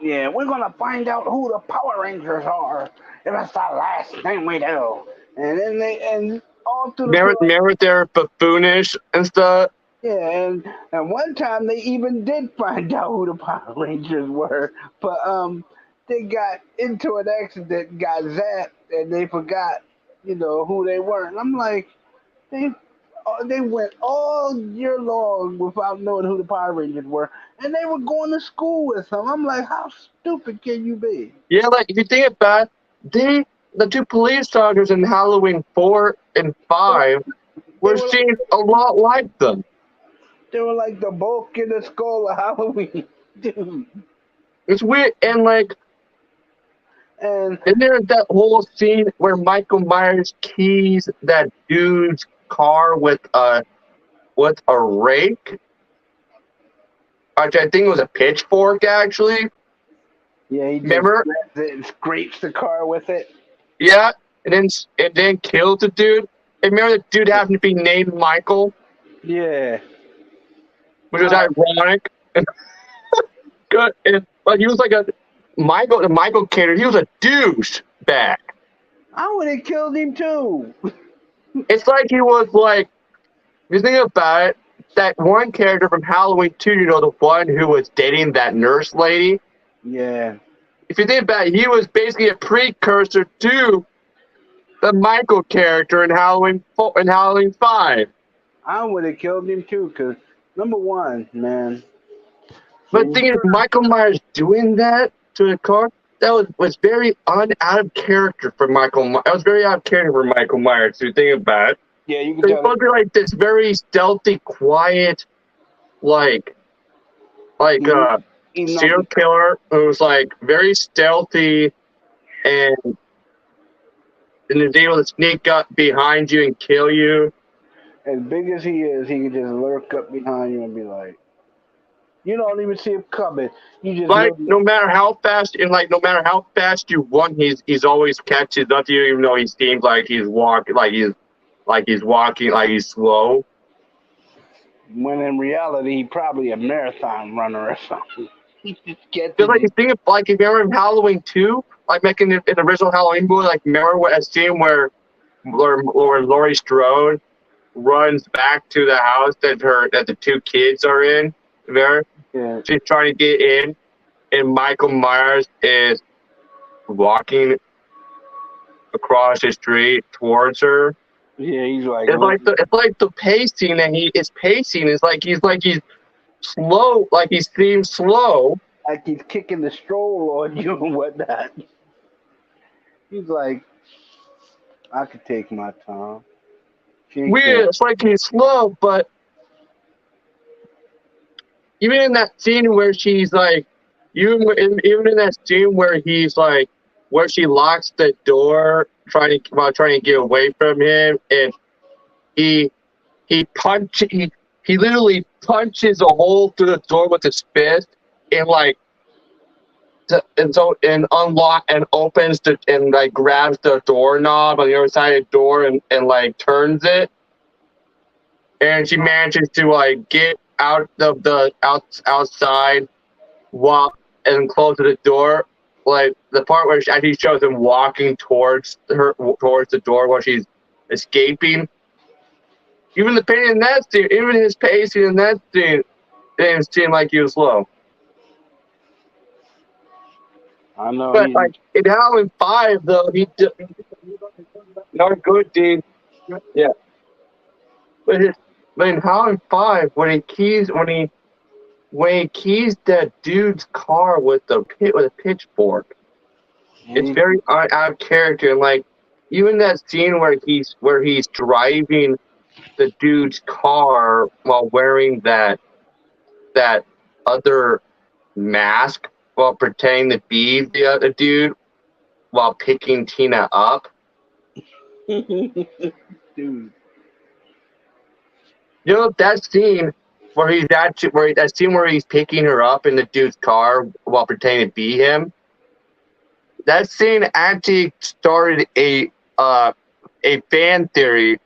yeah, we're gonna find out who the Power Rangers are. If that's the last thing we do. And then and all through the film, Remember they're buffoonish and stuff. yeah, and one time they even did find out who the Power Rangers were, but they got into an accident, got zapped, and they forgot, who they were. And I'm like, they went all year long without knowing who the Power Rangers were, and they were going to school with them. I'm like, how stupid can you be? Yeah, like if you think about it, the two police officers in Halloween 4 and 5 were seen a lot like them. They were like the bulk in the skull of Halloween, dude. It's weird, and like, And and there's that whole scene where Michael Myers keys that dude's car with a rake, which I think was a pitchfork actually. yeah, he just Remember? grabs it and scrapes the car with it. Yeah, and then kills the dude. And remember the dude happened to be named Michael, Yeah. which was ironic. Good, and but he was like the Michael character. He was a douche bag. I would have killed him too. It's like he was like, if you think about it, that one character from Halloween 2, the one who was dating that nurse lady. Yeah. If you think about it, he was basically a precursor to the Michael character in Halloween 4 and Halloween 5. I would have killed him too, because number one, man. But the thing is, Michael Myers doing that to the car, that was very out of character for Michael Myers. That was very out of character for Michael Myers, if you think about it. Yeah, you So can he's tell. supposed to be like this very stealthy, quiet, like Even serial though killer who's like very stealthy and is able to sneak up behind you and kill you. as big as he is, he can just lurk up behind you and be like, you don't even see him coming. You just Like know no matter how fast you run, he's always catches up to you, even though he seems like he's walking like he's slow. when in reality he probably a marathon runner or something. He just gets Just like you it. think of, like if you remember in Halloween 2, like making in the original Halloween movie, like remember what a scene where Laurie Strode runs back to the house that the two kids are in there. Yeah. She's trying to get in, and Michael Myers is walking across the street towards her. Yeah, he's like, It's like the pacing that he is pacing is like he's slow, like he seems slow. like he's kicking the stroll on you and whatnot. He's like, I could take my time. She ain't Weird, it's like he's slow, but even in that scene where she's like, even in that scene where he's like, where she locks the door, trying to get away from him, and he literally punches a hole through the door with his fist, and like, and unlock and opens and like grabs the doorknob on the other side of the door and like turns it, and she manages to like get out of the outside and close the door. Like the part where she actually shows him walking towards the door while she's escaping. Even the pain in that scene, even his pacing in that scene, didn't seem like he was slow. I know. But like in Halloween 5, though, not good, dude. Yeah. But in Halloween 5, when he when he keys that dude's car with a pitchfork. It's very out of character, and like even that scene where he's driving the dude's car while wearing that other mask while pretending to be the other dude while picking Tina up. Dude. You know that scene where he's picking her up in the dude's car while pretending to be him. That scene actually started a fan theory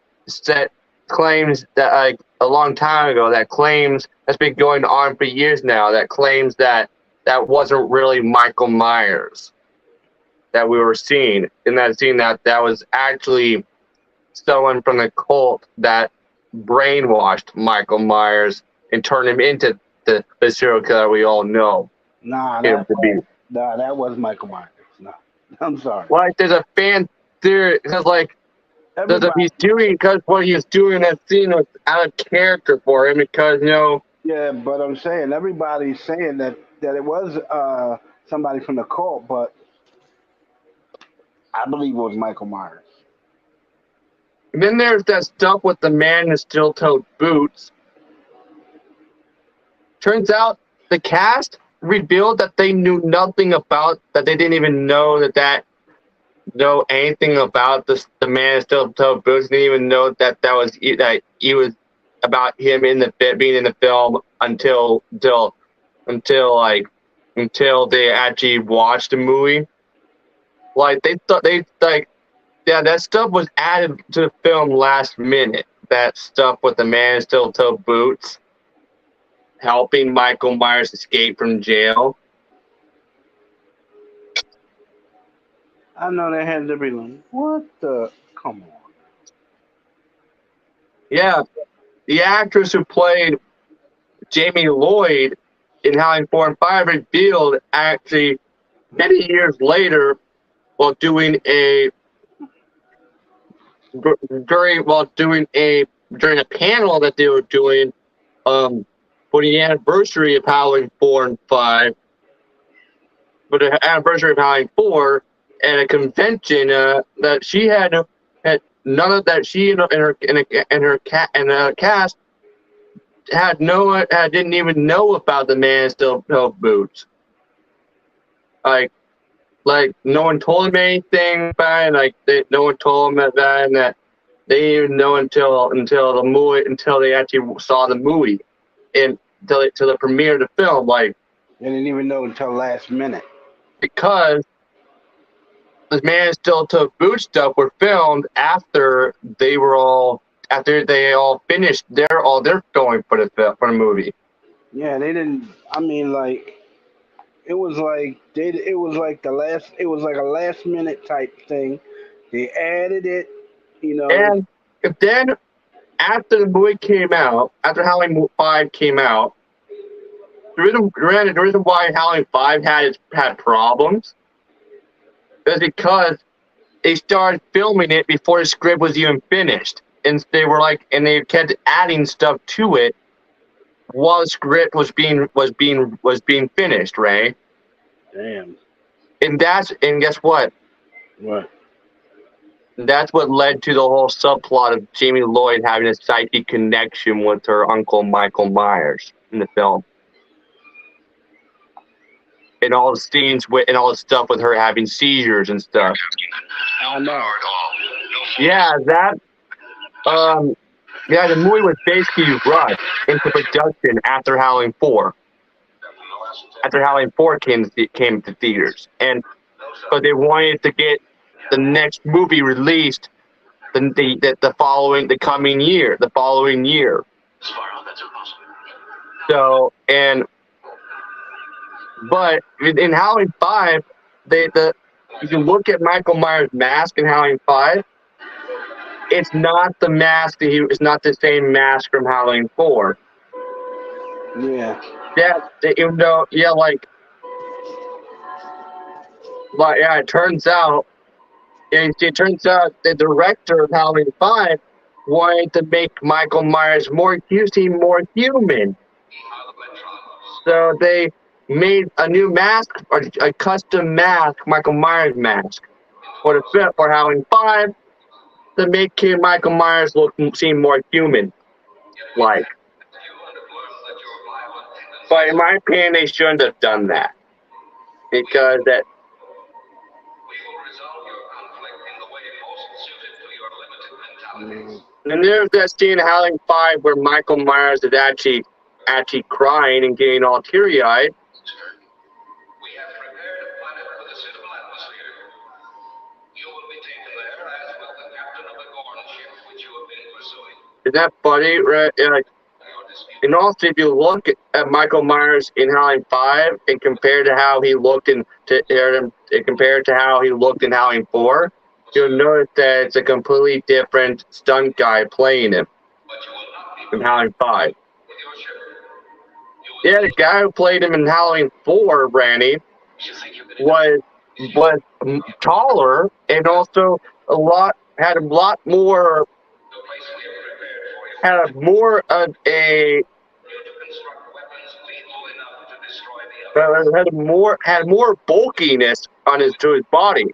that claims that like a long time ago that's been going on for years now that claims that wasn't really Michael Myers that we were seeing in that scene, that was actually someone from the cult that brainwashed Michael Myers and turned him into the serial killer we all know. Nah, that was Michael Myers. No, I'm sorry. Like there's a fan theory because like he's doing because what he's doing in that scene was out of character for him because Yeah, but I'm saying everybody's saying that it was somebody from the cult, but I believe it was Michael Myers. And then there's that stuff with the man in the steel-toed boots. Turns out the cast revealed that they knew nothing about that. They didn't even know know anything about the man in steel-toed boots. They didn't even know that he was about him being in the film until they actually watched the movie. Like that stuff was added to the film last minute. That stuff with the man in steel-toed boots helping Michael Myers escape from jail. I know they had to be like, what the? Come on. Yeah, the actress who played Jamie Lloyd in Howling 4 and 5 revealed actually many years later while doing a panel that they were doing for the anniversary of Howling 4 and 5, for the anniversary of Howling 4 at a convention that she had none of that she and her cast didn't even know about the man in steel-toed boots. Like no one told them anything about it. No one told them that, and that they didn't even know until they actually saw the movie, and till the premiere of the film. Like They didn't even know until last minute. because the man in steel-toed boots stuff were filmed after they all finished their filming for the movie. Yeah, they didn't. I mean, like it was like a last minute type thing. They added it, And then after the movie came out, after Halloween 5 came out, the reason why Halloween 5 had problems is because they started filming it before the script was even finished, and they kept adding stuff to it while the script was being finished, right? Damn. And guess what? What? That's what led to the whole subplot of Jamie Lloyd having a psychic connection with her uncle Michael Myers in the film. And all the scenes and all the stuff with her having seizures and stuff. I know. Yeah, the movie was basically rushed into production after Halloween 4. After Halloween 4 came to theaters, but they wanted to get the next movie released the following year. So but in Halloween 5, you can look at Michael Myers' mask in Halloween 5. It's not the mask it's not the same mask from Halloween 4. Yeah. Even though, it turns out the director of Halloween 5 wanted to make Michael Myers seem more human. So they made a new mask, or a custom mask, Michael Myers mask, for the film for Halloween 5 to make Michael Myers seem more human-like. But in my opinion, they shouldn't have done that, because that. And there's that scene in Halloween 5 where Michael Myers is actually crying and getting all teary-eyed. Is that funny? Right? And also, if you look at Michael Myers in Halloween 5 and compare to how he looked compared to how he looked in Halloween 4, you'll notice that it's a completely different stunt guy playing him in Halloween 5. Yeah, the guy who played him in Halloween 4, Randy, was taller and also had more bulkiness to his body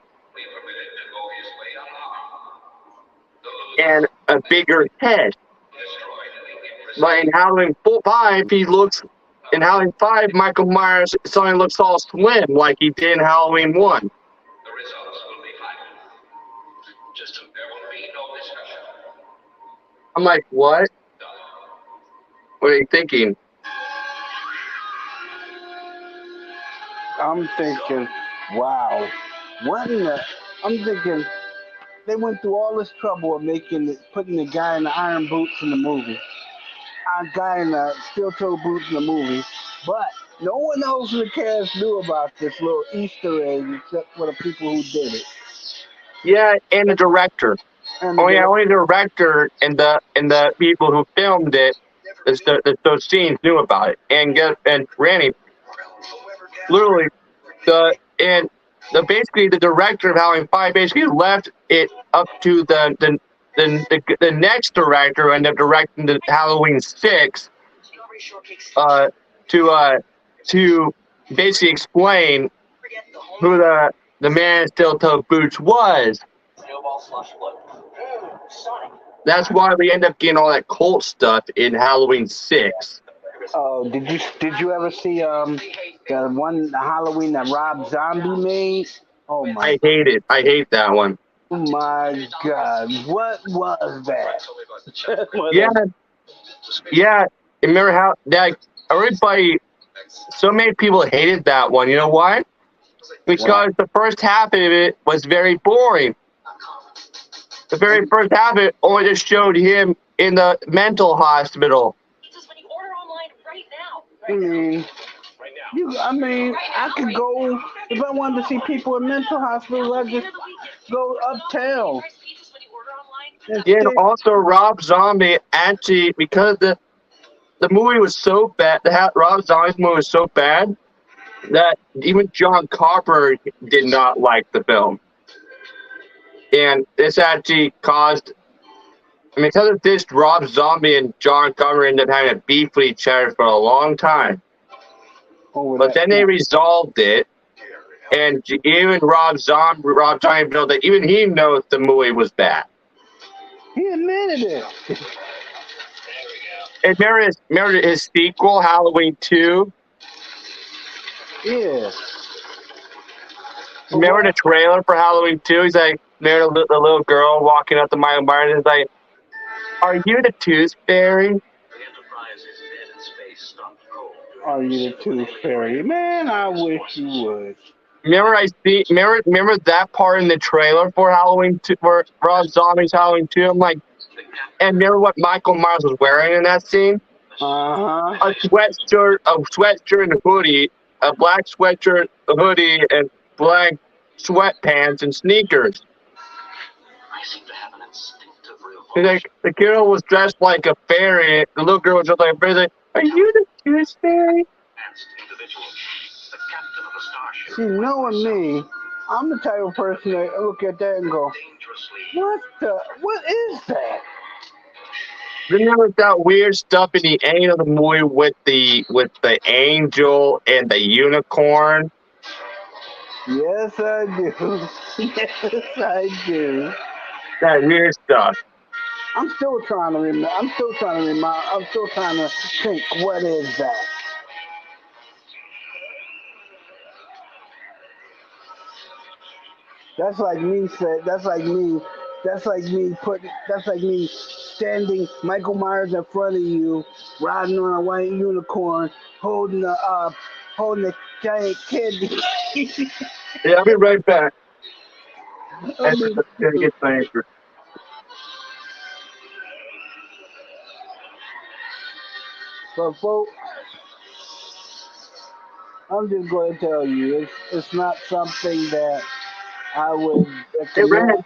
and a bigger head. But in Halloween 5, in Halloween 5, Michael Myers suddenly looks all slim like he did in Halloween 1. I'm like, what? What are you thinking? I'm thinking, wow, I'm thinking they went through all this trouble of putting the guy in the iron boots in the movie, a guy in the steel-toe boots in the movie, but no one else in the cast knew about this little Easter egg except for the people who did it. Yeah, and the director. Only the director and the people who filmed it, those scenes knew about it. And Randy, literally, basically the director of Halloween 5 basically left it up to the next director and the directing the Halloween 6 to basically explain who the man in steel-toe boots was. That's why we end up getting all that cult stuff in Halloween 6. Oh, did you ever see the Halloween that Rob Zombie made? Oh my! I hate it. I hate that one. Oh my God! What was that? Yeah. Remember how that everybody? So many people hated that one. You know why? Because the first half of it was very boring. The very first half of it only just showed him in the mental hospital. I could go if I wanted to see people in mental hospitals. I'd just go uptown. Yeah, and also Rob Zombie actually, because the movie was so bad, Rob Zombie's movie was so bad that even John Carpenter did not like the film. And this actually caused, because of this, Rob Zombie and John Carpenter ended up having a beef with each other for a long time. But then they resolved it, and even Rob Zombie knows that even he knows the movie was bad. He admitted it. And remember his sequel, Halloween 2? Yeah. Remember the trailer for Halloween 2? He's like, there's the little girl walking up to Michael Myers and he's like, "Are you the Tooth Fairy?" Are you the Tooth Fairy? Man, I wish you would. Remember that part in the trailer for Halloween 2, for Rob Zombie's Halloween 2? I'm like, and remember what Michael Myers was wearing in that scene? Uh-huh. A sweatshirt and a hoodie, a black sweatshirt, a hoodie, and black sweatpants and sneakers. The girl was dressed like a fairy. The little girl was just like a fairy. Like, "Are you the Tooth Fairy?" See, knowing me, I'm the type of person that look at that and go, what is that? Remember that weird stuff in the end of the movie with the angel and the unicorn? Yes, I do. Yes, I do. That weird stuff. I'm still trying to remember. I'm still trying to remind. I'm still trying to think. What is that? That's like me said. That's like me. That's like me putting. That's like me standing Michael Myers in front of you, riding on a white unicorn, holding a giant candy. Yeah, I'll be right back. I That's mean, gonna get my answer. but folks, I'm just going to tell you, it's not something that I would Hey, Red, recommend.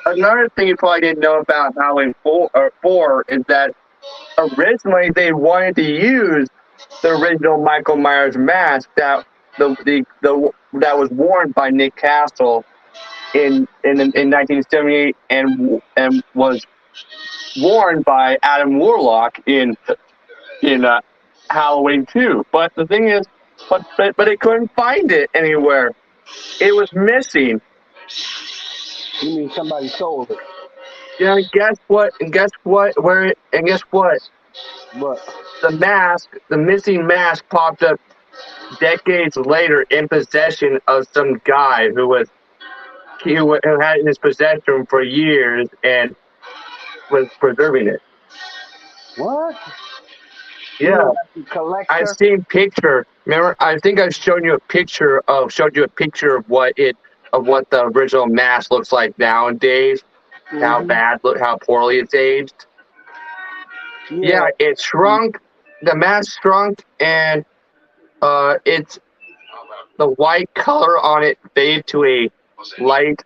another thing you probably didn't know about Halloween 4 is that originally they wanted to use the original Michael Myers mask that was worn by Nick Castle in 1978 and was worn by Adam Warlock in Halloween 2. But the thing is, but they couldn't find it anywhere. It was missing. You mean somebody sold it? Yeah, and guess what? And guess what? And guess what? But The missing mask popped up decades later in possession of some guy who had it in his possession for years and was preserving it. what? Yeah, Collector. I've seen picture. Remember, I think I've showed you a picture of what the original mask looks like nowadays. How how poorly it's aged. Yeah, it shrunk. The mask shrunk, and it's the white color on it faded to a light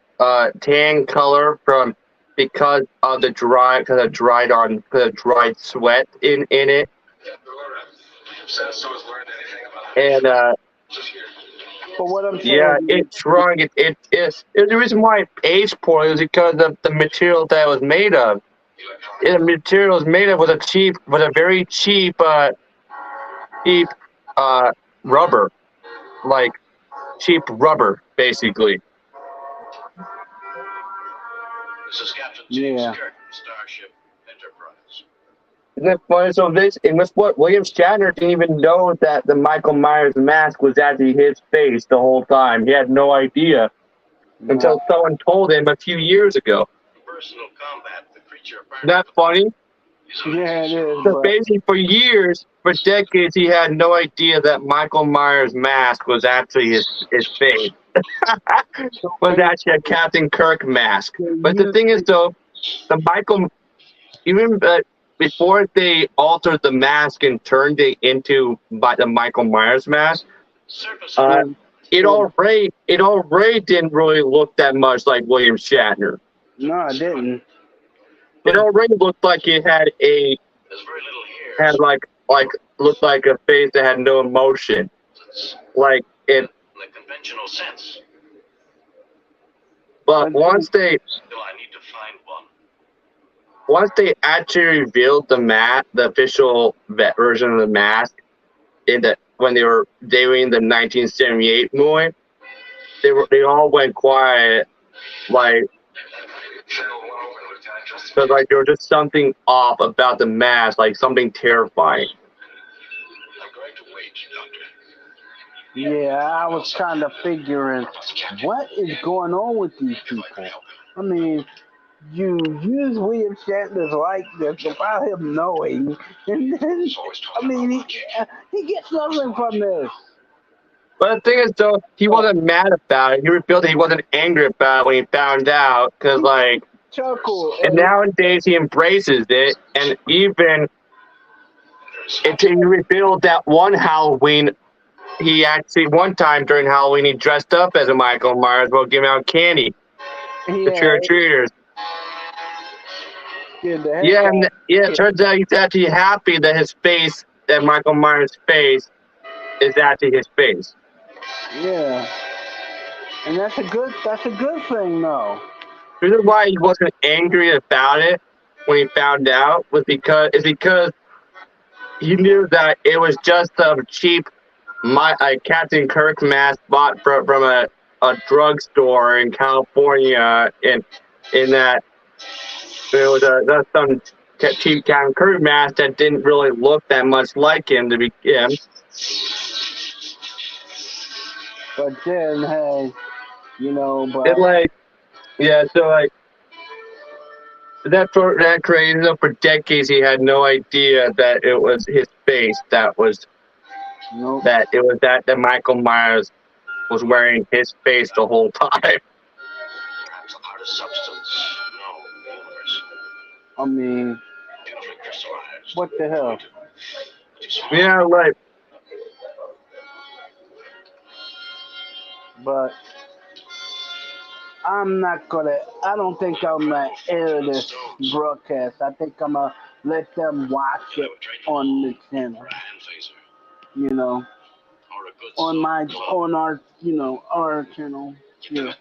tan color because of the dried sweat in it, and But what I'm saying yeah, is, it shrunk. The reason why it aged poorly was because of the material that it was made of. The material was made of was a very cheap rubber, like cheap rubber, basically. This is Captain Yeah. James Kirk, Starship Enterprise. Isn't that funny? So guess what? William Shatner didn't even know that the Michael Myers mask was actually his face the whole time. He had no idea until someone told him a few years ago. Personal combat, the creature Isn't that funny? yeah, it is. So But basically, for decades, he had no idea that Michael Myers' mask was actually his face. Was actually a Captain Kirk mask. But the thing is, though, even before they altered the mask and turned it into the Michael Myers mask, it already didn't really look that much like William Shatner. no, I didn't. It already looked like it had There's very little here. looked like a face that had no emotion, like it. In the conventional sense. But once they Still, I need to find one. once they actually revealed the official version of the mask when they were doing the 1978 movie, they all went quiet, like. Because there was just something off about the mask, like something terrifying. I'm going to wait, Doctor. Yeah, I was kind of figuring what is going on with these people. I mean, you use William Shatner's likeness without him knowing, and then I mean he gets nothing from this. But the thing is, though, he wasn't mad about it. He revealed that he wasn't angry about it when he found out, because Chuckle. and nowadays he embraces it, and even he revealed that one Halloween, one time during Halloween, he dressed up as a Michael Myers while giving out candy to trick-or-treaters. It turns out he's actually happy that Michael Myers' face is actually his face. Yeah, and that's a good thing, though. The reason why he wasn't angry about it when he found out was because he knew that it was just a cheap Captain Kirk mask bought from a drugstore in California, in that it was that's some cheap Captain Kirk mask that didn't really look that much like him to begin. But then, hey, you know, but It that crazy. For decades, he had no idea that it was his face that was nope. that Michael Myers was wearing his face the whole time. Perhaps a part of substance. No, universe. I mean, Beautifully crystallized. what the hell? Too small. Yeah, like But I don't think I'm gonna air this broadcast. I think I'm gonna let them watch it on the channel. You know, on our channel. Yeah.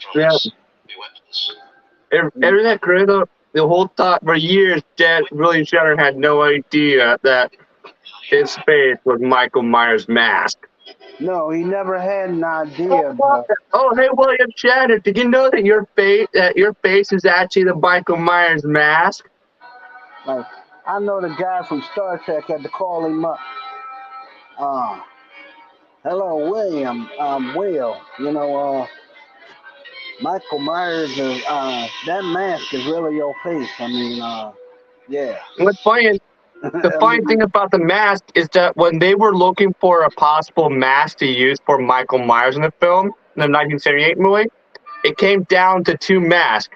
Every that crazy. The whole thought for years, William Shatner had no idea that his face was Michael Myers' mask. No, he never had an idea. But Oh, hey, William Shatner, did you know that your face is actually the Michael Myers mask? like, I know the guy from Star Trek had to call him up. Hello, William. Will, you know, Michael Myers is that mask is really your face. I mean, yeah. What's funny, the funny thing about the mask is that when they were looking for a possible mask to use for Michael Myers in the film, in the 1978 movie, it came down to two masks: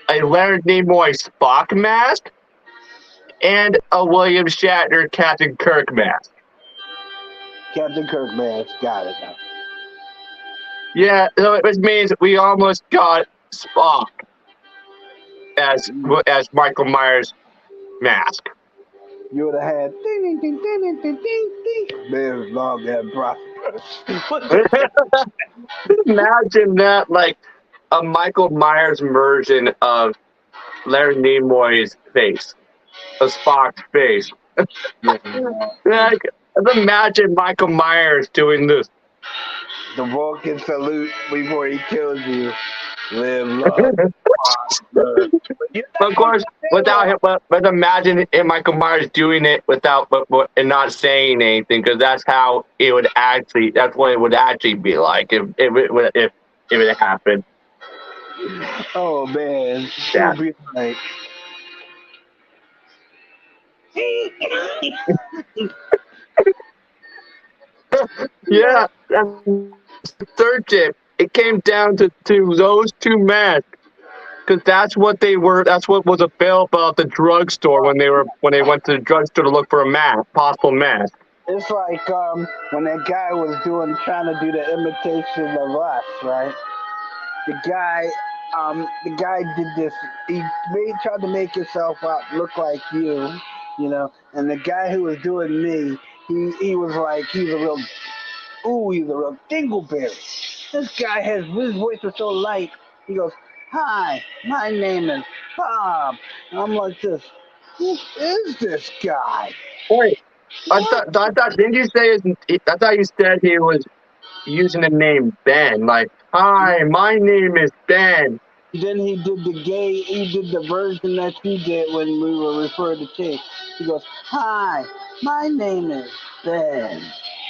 a Leonard Nimoy Spock mask and a William Shatner Captain Kirk mask. Captain Kirk mask, got it now. Yeah, so it means we almost got Spock as Michael Myers' mask. You would have had ding ding ding ding ding ding ding ding. There's long that prosperous. Imagine that, like a Michael Myers version of Leonard Nimoy's face, a Spock's face. Like, imagine Michael Myers doing this. The Vulcan salute before he kills you. Live long. Prosper. Of course, without him, but imagine Michael Myers doing it without, and not saying anything, because that's how it would actually. That's what it would actually be like if it happened. Oh man, Yeah. it'd be like. Yeah, that's the third tip. It came down to those two masks, because that's what they were. That's what was available at the drugstore when they went to the drugstore to look for a possible mask. It's like when that guy was trying to do the imitation of us, right? The guy did this. He tried to make himself look like you know. And the guy who was doing me, he was like, he's a real dingleberry. This guy his voice was so light. He goes, "Hi, my name is Bob." And I'm like this. Who is this guy? Wait, I thought. Didn't you say? I thought you said he was using the name Ben. Like, hi, my name is Ben. Then he did the version that you did when we were referring to Chase. He goes, "Hi, my name is Ben."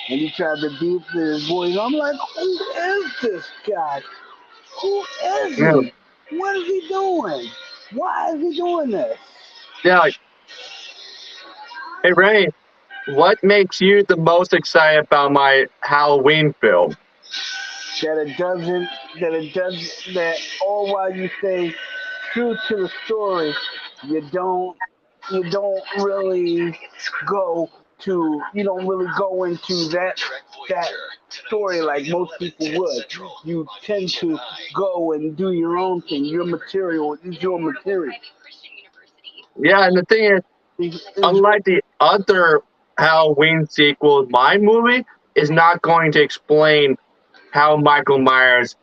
And he tried to beat his voice. I'm like, who is this guy? Who is he? What is he doing? Why is he doing this? Yeah. Like, hey, Ray, what makes you the most excited about my Halloween film? That all while you stay true to the story, you don't really go into that story like most people would. You tend to go and do your own thing. Your material is your material. Yeah, and the thing is, unlike the other Halloween sequels, my movie is not going to explain how Michael Myers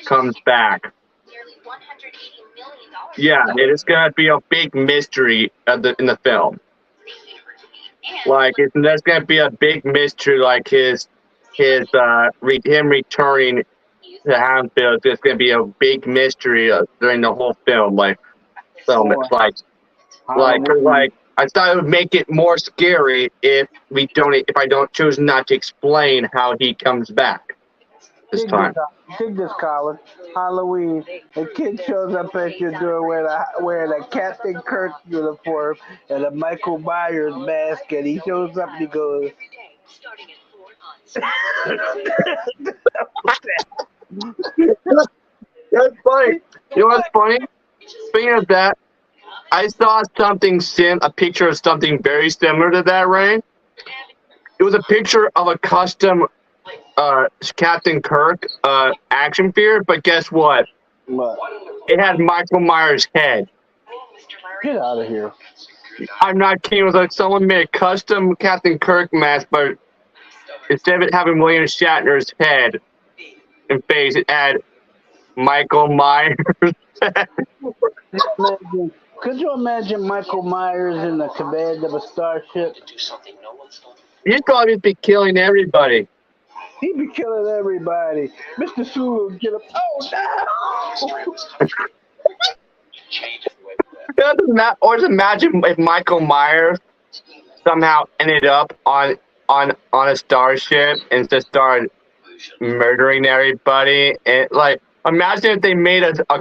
comes back. Yeah, it is gonna be a big mystery in the film. Like there's gonna be a big mystery, like him returning to Hampfield. There's gonna be a big mystery during the whole film. Like film, it's like I thought it would make it more scary if I don't choose not to explain how he comes back this time. Dig this, Colin. Halloween. A kid shows up at your door wearing a Captain Kirk uniform and a Michael Myers mask, and he shows up and he goes. That's funny. You know what's funny? Speaking of that, I saw a picture of something very similar to that, Ray. It was a picture of a custom Captain Kirk action figure, but guess what? What? It had Michael Myers' head. Get out of here. I'm not kidding. It was like someone made a custom Captain Kirk mask, but instead of it having William Shatner's head and face, it had Michael Myers' head. Could you imagine Michael Myers in the command of a starship? He'd probably be killing everybody. He'd be killing everybody. Mr. Sulu would get him. Oh, no! Or just imagine if Michael Myers somehow ended up on a starship and just started murdering everybody. And like, imagine if they made a Star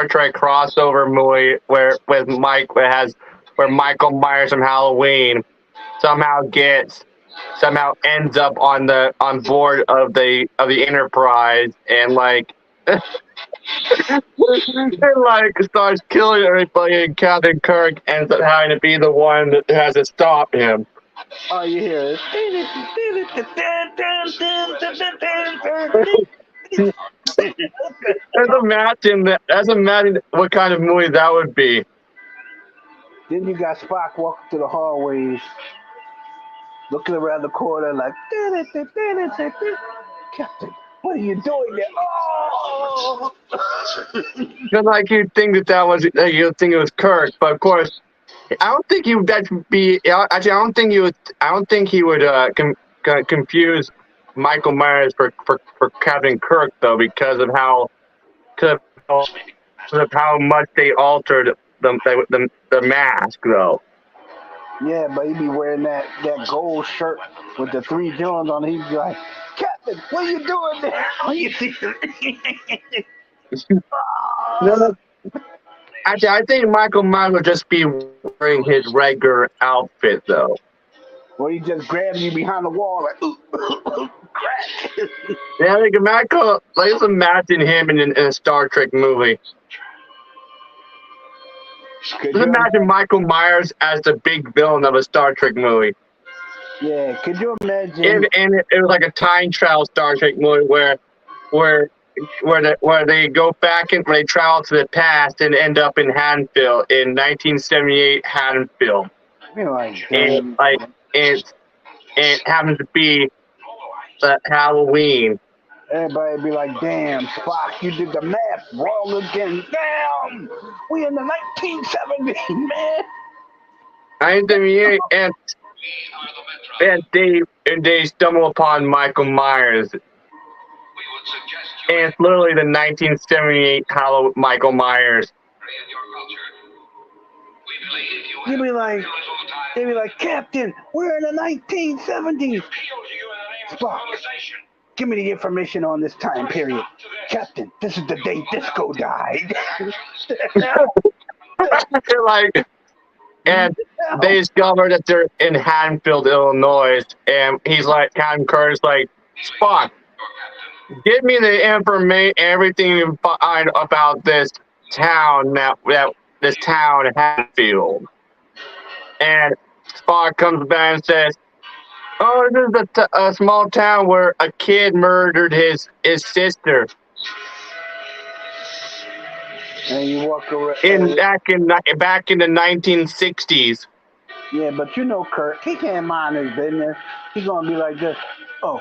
Trek crossover movie where Michael Myers from Halloween somehow ends up on board of the Enterprise and like and like starts killing everybody, and Captain Kirk ends up having to be the one that has to stop him. Oh, you hear it? Let's imagine what kind of movie that would be. Then you got Spock walking through the hallways, looking around the corner like, Captain, what are you doing there? Oh! Because like you'd think it was Kirk, but of course, I don't think he would be. Actually, I don't think he would confuse Michael Myers for Captain Kirk though, because of how much they altered the mask though. Yeah, but he'd be wearing that gold shirt with the 3 Jones on it. He'd be like, Captain, what are you doing there? What are you doing? No, actually, I think Michael Myers would just be wearing his regular outfit though. Or he just grabs you behind the wall like, ooh, crack. Yeah, like Michael, let's imagine him in a Star Trek movie. Let's imagine Michael Myers as the big villain of a Star Trek movie. Yeah, could you imagine? And it was like a time travel Star Trek movie where they go back and they travel to the past and end up in Haddonfield in 1978 Haddonfield. And it happens to be Halloween. Everybody be like, damn, Spock, you did the math wrong again. Damn, we in the 1970s, man. 1978, and they stumble upon Michael Myers. And it's literally the 1978 Michael Myers. They'd be like, Captain, we're in the 1970s. Spock, give me the information on this time period. Captain, this is the day Disco died. And they discover that they're in Haddonfield, Illinois, and he's like, Captain Kirk's like, Spock, give me the information, everything you find about this town, this town, Haddonfield. And Spock comes back and says, oh, this is a small town where a kid murdered his sister. And you walk around. Back in the 1960s. Yeah, but you know Kirk, he can't mind his business. He's gonna be like this. Oh,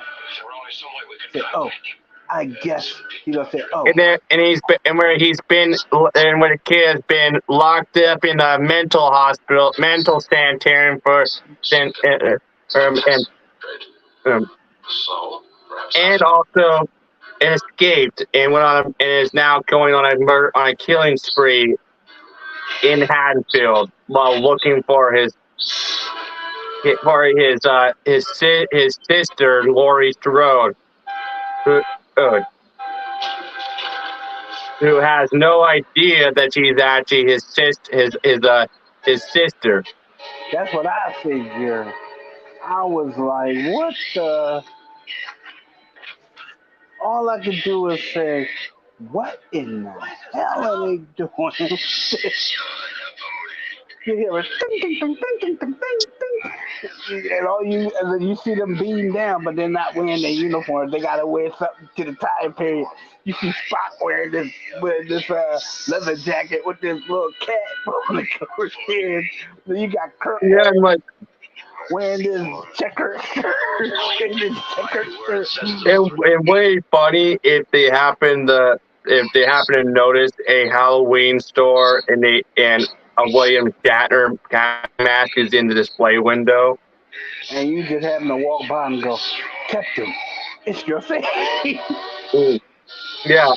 I guess he gonna say, "Oh, and then and where he's been and where the kid has been locked up in a mental hospital, mental sanitarium for and um, So, perhaps and also escaped and went on and is now going on a killing spree in Haddonfield while looking for his sister Laurie Strode, who uh, who has no idea that she's actually his sister. that's what I figured." I was like, "What the?" All I could do is say, "What in the hell are they doing?" You hear a ding, ding, ding, ding, ding, ding, ding, ding. And then you see them beating down, but they're not wearing their uniform. They gotta wear something to the time period. You see Spock wearing this leather jacket with this little cat on the cover head. Then you got Kirk Yeah, I'm like, wearing this checkered shirt. it way funny if they happen to notice a Halloween store and a William Shatner mask is in the display window. And you just happen to walk by and go, "Captain, it's your face." Yeah.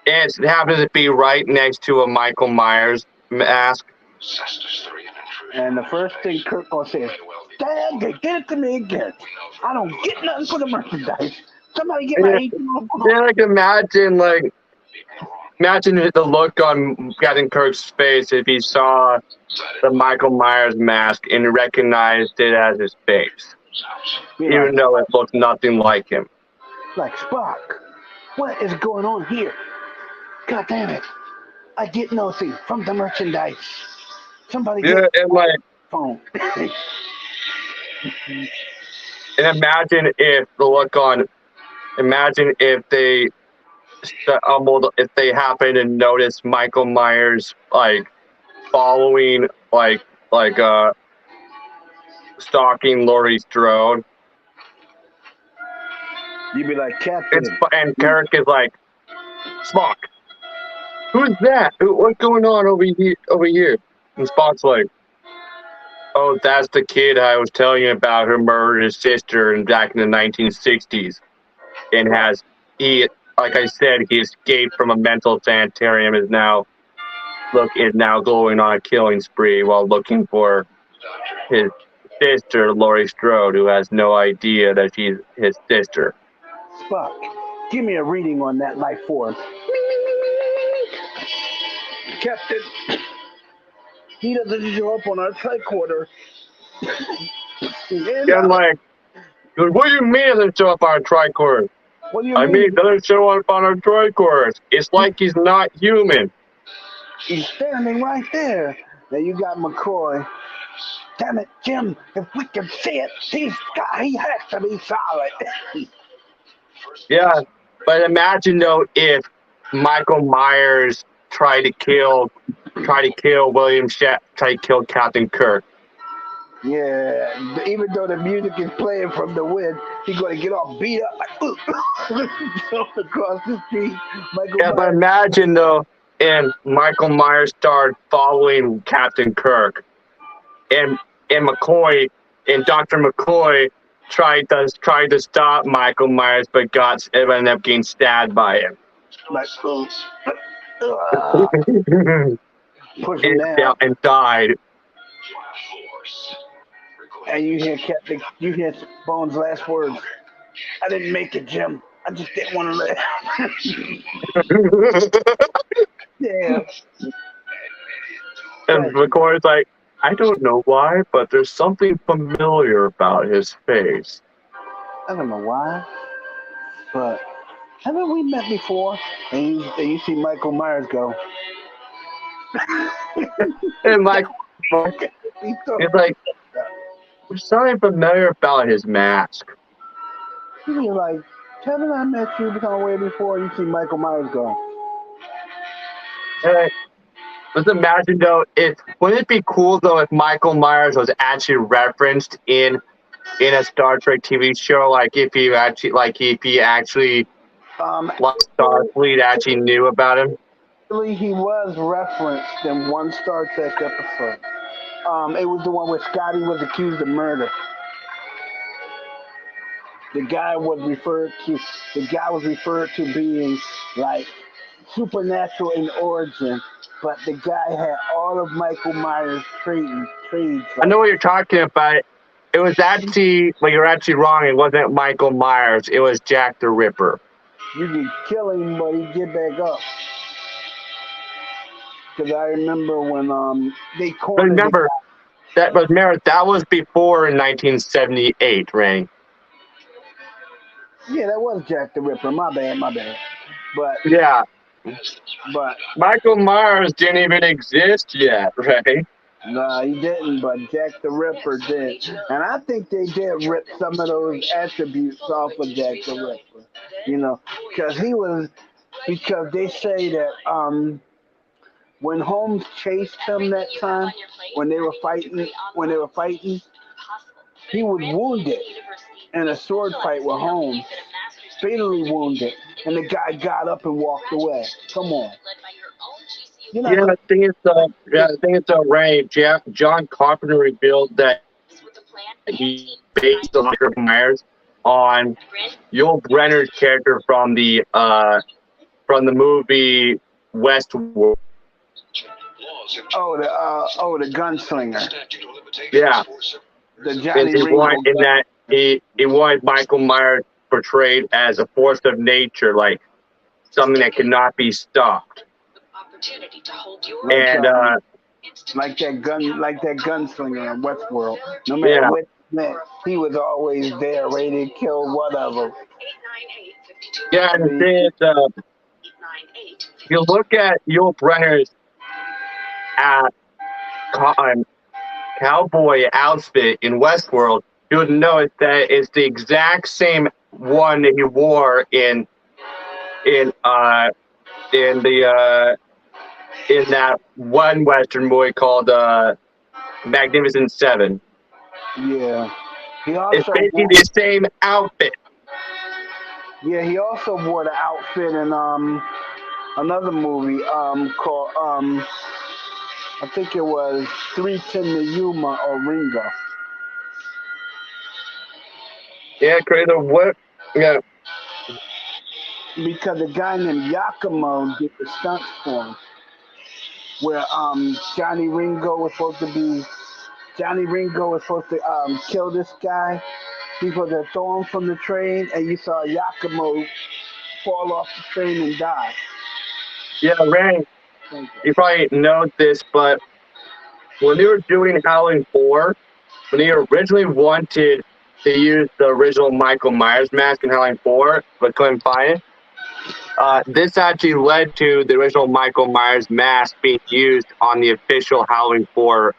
And it happens to be right next to a Michael Myers mask. Cestus 3 an intrusion. And the first thing Kirk gonna say is, "Dad, get it to me again. I don't get nothing for the merchandise. Somebody get my 18 Yeah, imagine the look on Captain Kirk's face if he saw the Michael Myers mask and recognized it as his face, even though it looked nothing like him. Like, Spock, what is going on here? God damn it. I get nothing from the merchandise. Somebody get and phone." and imagine if they if they happen to notice Michael Myers following stalking Laurie Strode. You'd be like, "Captain." And Kirk is like, "Spock, who's that? What's going on over here?" And Spock's like, "Oh, that's the kid I was telling you about who murdered his sister back in the 1960s. And like I said, he escaped from a mental sanitarium, is now going on a killing spree while looking for his sister, Laurie Strode, who has no idea that she's his sister." Spock, give me a reading on that life force. Captain, he doesn't show up on our tricorder. Yeah, I'm like, "What do you mean it doesn't show up on our tricorder?" What do you I mean? mean, it doesn't show up on our tricorder. It's like he's not human. He's standing right there. Now you got McCoy. Damn it, Jim, if we can see it, he has to be solid. Yeah, but imagine though if Michael Myers tried to kill Captain Kirk. Yeah, even though the music is playing from the wind, he's gonna get all beat up like across the street. But imagine though, and Michael Myers started following Captain Kirk, and McCoy and Dr. McCoy tried to stop Michael Myers, but ended up getting stabbed by him. Like, push him down and died. And you hear Bones' last words. "I didn't make it, Jim. I just didn't want to let it." Yeah. And McCoy's like, "I don't know why, but there's something familiar about his face." I don't know why, but haven't we met before? And you see Michael Myers go. And it's like, there's something familiar about his mask. You're like, haven't I met you somewhere before? You see Michael Myers go. Hey, let's imagine though, wouldn't it be cool though if Michael Myers was actually referenced in in a Star Trek TV show? Like if he actually like Starfleet actually knew about him? Actually, he was referenced in one Star Trek episode. It was the one where Scotty was accused of murder. The guy was referred to being like supernatural in origin, but the guy had all of Michael Myers' trades. I know what you're talking about. It was actually, but you're actually wrong. It wasn't Michael Myers. It was Jack the Ripper. You could kill him, but he'd get back up. Because I remember when they cornered. Remember that was before in 1978, Ray. Yeah, that was Jack the Ripper. My bad. But yeah, but Michael Myers didn't even exist yet, right? No, he didn't, but Jack the Ripper did. And I think they did rip some of those attributes off of Jack the Ripper. You know, because they say that when Holmes chased him that time, when they were fighting, he was wounded in a sword fight with Holmes, fatally wounded, and the guy got up and walked away. Come on. You know, I think it's a Ray. John Carpenter revealed that he based the Michael Myers on Yul Brynner's character from the movie Westworld. The gunslinger. Yeah. The Johnny Ringo. He wanted Michael Myers portrayed as a force of nature, like something that cannot be stopped. And like that gunslinger in Westworld. No matter what he meant, he was always there, ready to kill whatever. Yeah, and the thing is, you look at Yul Brynner's cowboy outfit in Westworld, you would notice that it's the exact same one that he wore in that one Western movie called Magnificent Seven. Yeah. It's basically the same outfit. Yeah, he also wore the outfit in another movie called I think it was 310 to Yuma or Ringo. Yeah, crazy. What? Yeah. Because a guy named Yakimo did the stunts for him. Where Johnny Ringo was supposed to kill this guy. He was supposed to throw him from the train, and you saw Yakimo fall off the train and die. Yeah, Ray, you probably know this, but when they were doing Halloween 4, when they originally wanted to use the original Michael Myers mask in Halloween 4, but couldn't find it, this actually led to the original Michael Myers mask being used on the official Halloween 4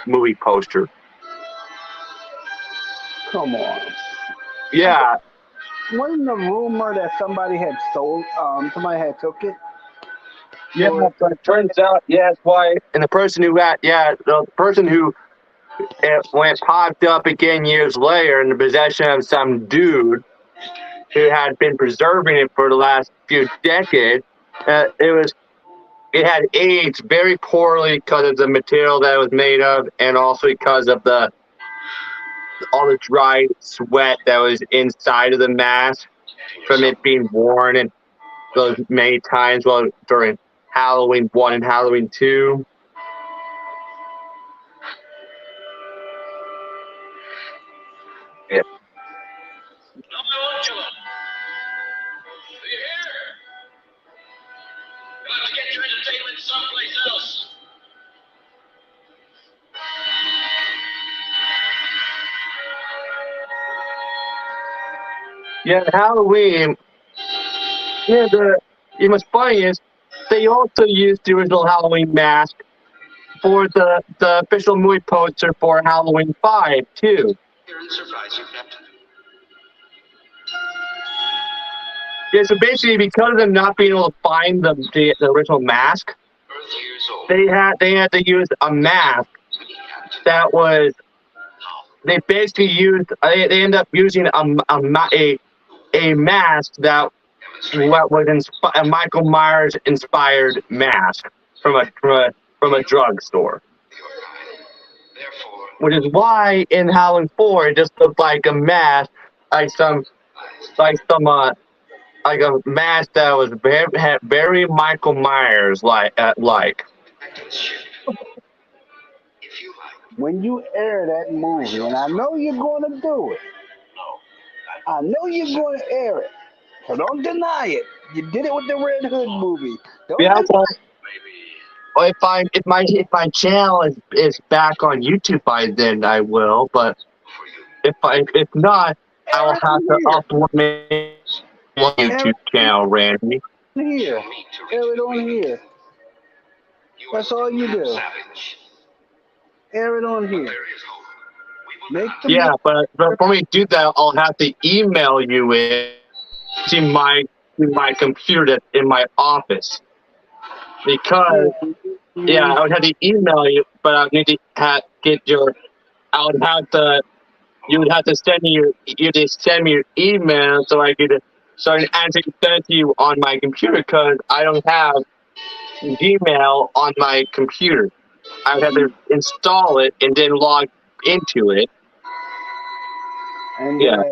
movie poster. Come on. Yeah. Wasn't the rumor that somebody had took it? Yeah, but it turns out, it's why. And the person who when it popped up again years later in the possession of some dude who had been preserving it for the last few decades, it had aged very poorly because of the material that it was made of, and also because of all the dry sweat that was inside of the mask from it being worn and those many times during Halloween 1 and Halloween 2. Yeah. Get your entertainment someplace else. Yeah, Halloween. Yeah, what's funny is they also used the original Halloween mask for the official movie poster for Halloween 5 too. Surprise you, Captain. Yeah, so basically, because of them not being able to find the original mask, Earth years old. they had to use a mask that was they basically used they end up using a mask that was a Michael Myers inspired mask from a drugstore. Therefore, Which is why in Halloween 4 it just looked like a mask, like like a mask that was had very Michael Myers like. if you like, When you air that movie, and I know you're going to do it, no. I know you're going to air it, so don't deny it. You did it with the Red Hood movie. Don't Yeah, deny well, Maybe if my channel is back on YouTube by then I will, but for you. if not, I will it. have to upload my YouTube channel, Randy. Here, For me to reach air it the on weak, here. you That's are all you do. savage. Air it on But here. there is hope. We will Make not. the Yeah, but for me to do that, I'll have to email you it to my computer that's in my office because yeah, I would have to email you, but I would need to get your. I would have to. You would have to send me your email so I could actually send it to you on my computer because I don't have Gmail on my computer. I would have to install it and then log into it. And Yeah,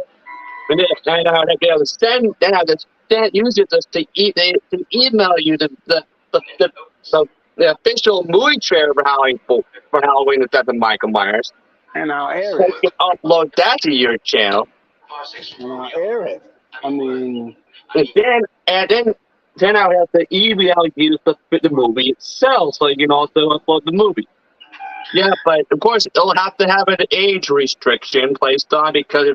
and then I would have to be able to send. Then I have to use it just to email you the official movie trailer for Halloween with Death of Michael Myers. and I'll air So it. you can upload that to your channel. And I'll air it. I mean, And then I would have to email you the movie itself so you can also upload the movie. Yeah, but of course it'll have to have an age restriction placed on because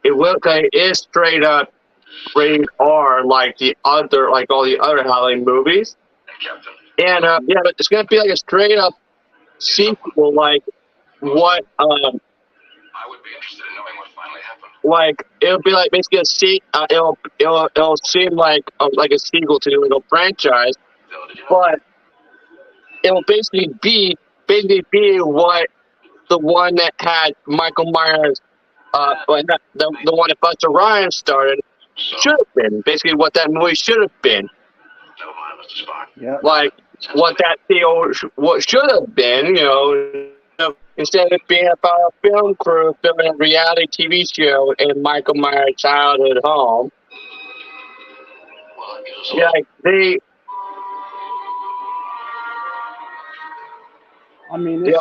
it is straight up rated R like all the other Halloween movies. Captain, And yeah, but it's gonna be like a straight up sequel, like what I would be interested in knowing what finally happened. like it'll be like basically it'll seem like a sequel to the original franchise, Phil, did you know? but it'll basically be what the one that had Michael Myers, the one that Buster Rhymes started So, should have been. Basically, what that movie should have been, never mind, Mr. Spock. yeah. like what should have been, instead of it being about a film crew filming a reality TV show in Michael Myers' childhood home. Well, that gives us a Yeah, like, I mean, yeah,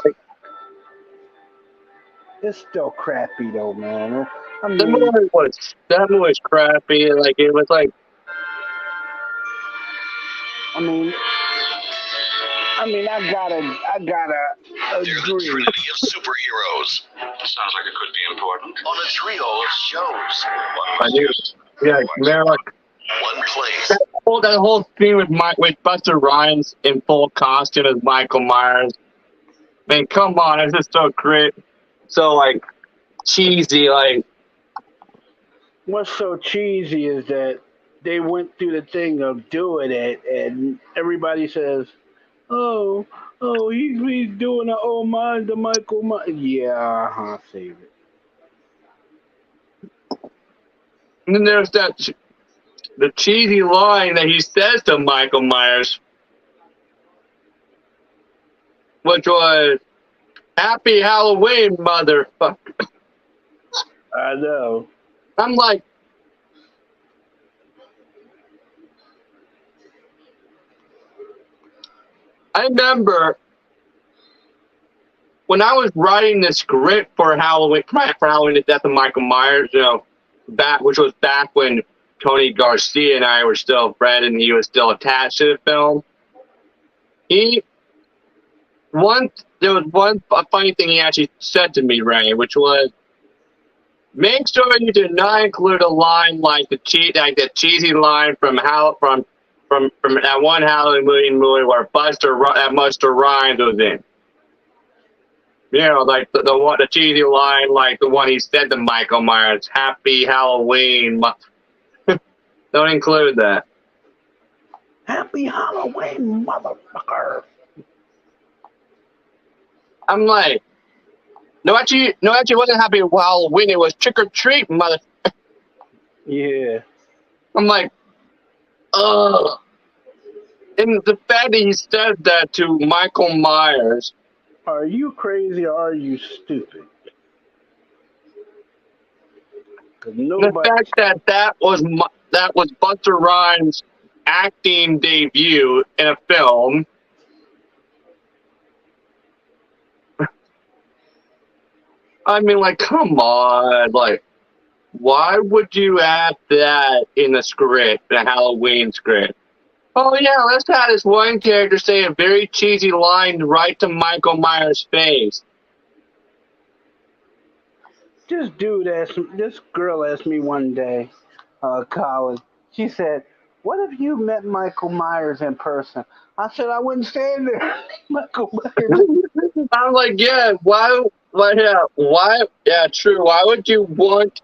it's still crappy though, man. I that mean, movie was crappy. Like it was like I gotta They're the agree. Trinity of superheroes. Sounds like it could be important. On a trio of shows. I knew. Yeah, man, like One place. that whole scene with Buster Rhymes in full costume as Michael Myers. Man, come on, it's just so great, so like cheesy. Like What's so cheesy is that they went through the thing of doing it, and everybody says, "Oh, he's doing an homage to Michael Myers." Yeah, save it. and then there's the cheesy line that he says to Michael Myers, which was "Happy Halloween, motherfucker." I know. I'm like, I remember when I was writing the script for Halloween, the Death of Michael Myers, which was back when Tony Garcia and I were still friends and he was still attached to the film. There was one funny thing he actually said to me, Ray, which was, make sure you do not include a line like the cheesy line from that one Halloween movie where Buster Rhymes was in. Like the cheesy line, like the one he said to Michael Myers, "Happy Halloween." Don't include that. Happy Halloween, motherfucker. I'm like, actually, it wasn't Happy Halloween. It was Trick or Treat, mother. Yeah. I'm like, ugh. And the fact that he said that to Michael Myers. Are you crazy or are you stupid? 'Cause The nobody. fact that was Busta Rhymes' acting debut in a film. I mean, like, come on, like, why would you add that in a script, a Halloween script? Oh yeah, let's have this one character say a very cheesy line right to Michael Myers' face. This girl asked me one day, Colin. She said, "What if you met Michael Myers in person?" I said, "I wouldn't stand there, Michael Myers." I'm like, yeah, yeah, true. Why would you want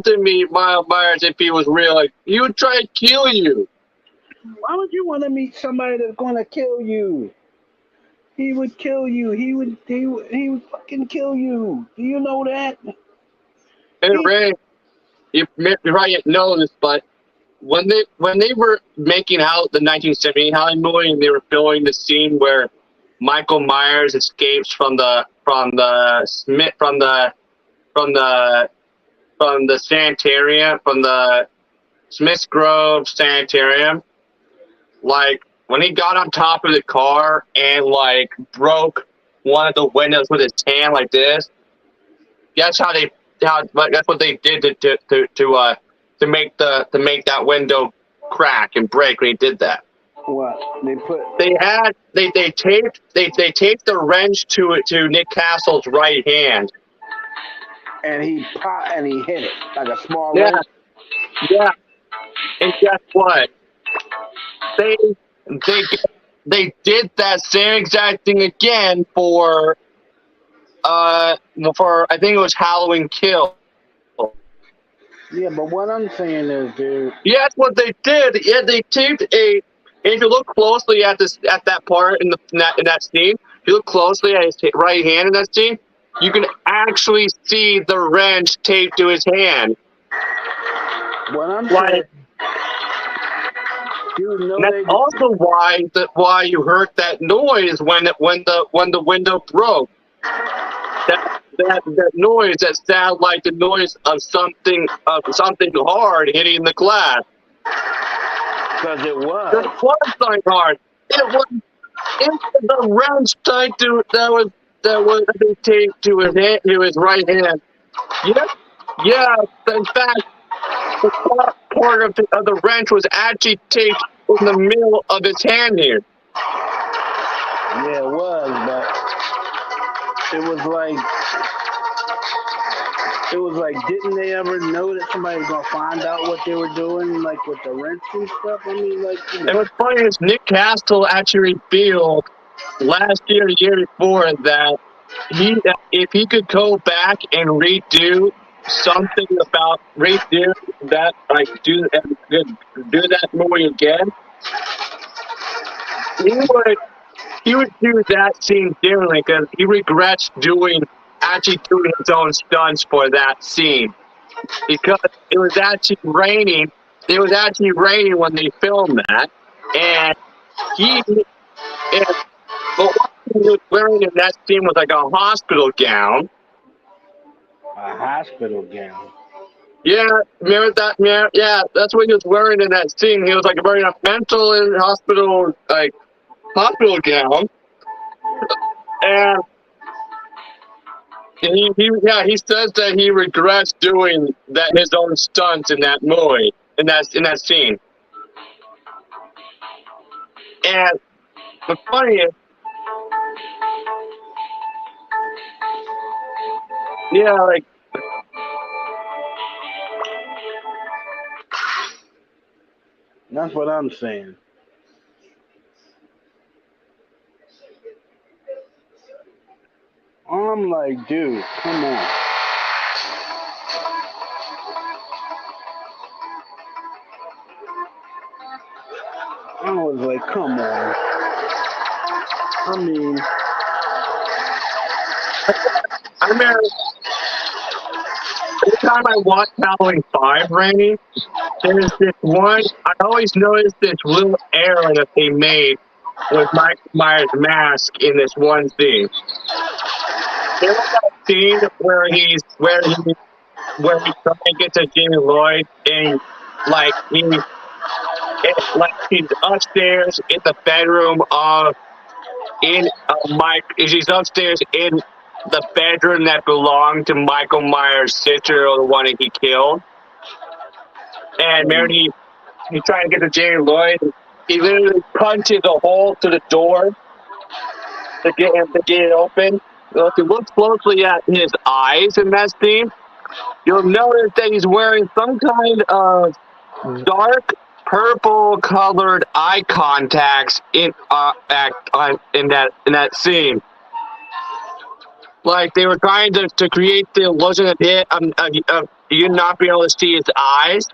to meet Michael Myers if he was real? Like, he would try to kill you. Why would you want to meet somebody that's gonna kill you? He would kill you. He would fucking kill you. Do you know that? And He, Ray, you probably know this, but when they were making out the 1970 Halloween movie and they were filming the scene where Michael Myers escapes from the sanitarium, from the Smiths Grove sanitarium, like when he got on top of the car and like broke one of the windows with his hand like this. That's what they did to make that window crack and break when he did that. what they put? They taped the wrench to Nick Castle's right hand. And he hit it like a small Yeah, wrench. yeah. And guess what? They did that same exact thing again for I think it was Halloween Kill. Yeah, but what I'm saying is, dude. Yeah, that's what they did. Yeah, they taped a. If you look closely at that part in that scene, if you look closely at his right hand in that scene, you can actually see the wrench taped to his hand. What I'm Like, saying, dude. No, and that's also why you heard that noise when the window broke. That noise that sounded like the noise of something hard hitting the glass. because it was. It was something hard. It was the wrench tied to that was taped to his right hand. Yeah. In fact, the top part of the wrench was actually taped in the middle of his hand here. Yeah, it was, but it was like, didn't they ever know that somebody was gonna find out what they were doing, like with the wrench and stuff? I mean, like, you know. And what's funny is Nick Castle actually revealed last year, the year before, that if he could go back and redo that, like do that movie again, he would do that scene differently because he regrets actually doing his own stunts for that scene because it was actually raining. It was actually raining when they filmed that, and but what he was wearing in that scene was like a hospital gown. A hospital gown. Yeah, remember that? Yeah, that's what he was wearing in that scene. He was like wearing a mental and hospital gown, and he says that he regrets doing his own stunts in that movie, in that scene. And the funny is, yeah, like. That's what I'm saying. I'm like, dude, come on. I was like, come on. I mean, I remember every time I watch Halloween 5, Randy, there's this one, I always notice this little error that they made with Michael Myers' mask in this one scene. There was that scene where he trying to get to Jamie Lloyd and like he's upstairs in the bedroom of Mike. She's upstairs in the bedroom that belonged to Michael Myers' sister, or the one that he killed. And Mary, he's trying to get to Jamie Lloyd. He literally punches a hole to the door to get it open. If you look closely at his eyes in that scene, you'll notice that he's wearing some kind of dark purple colored eye contacts in that scene. Like they were trying to create the illusion of you not being able to see his eyes.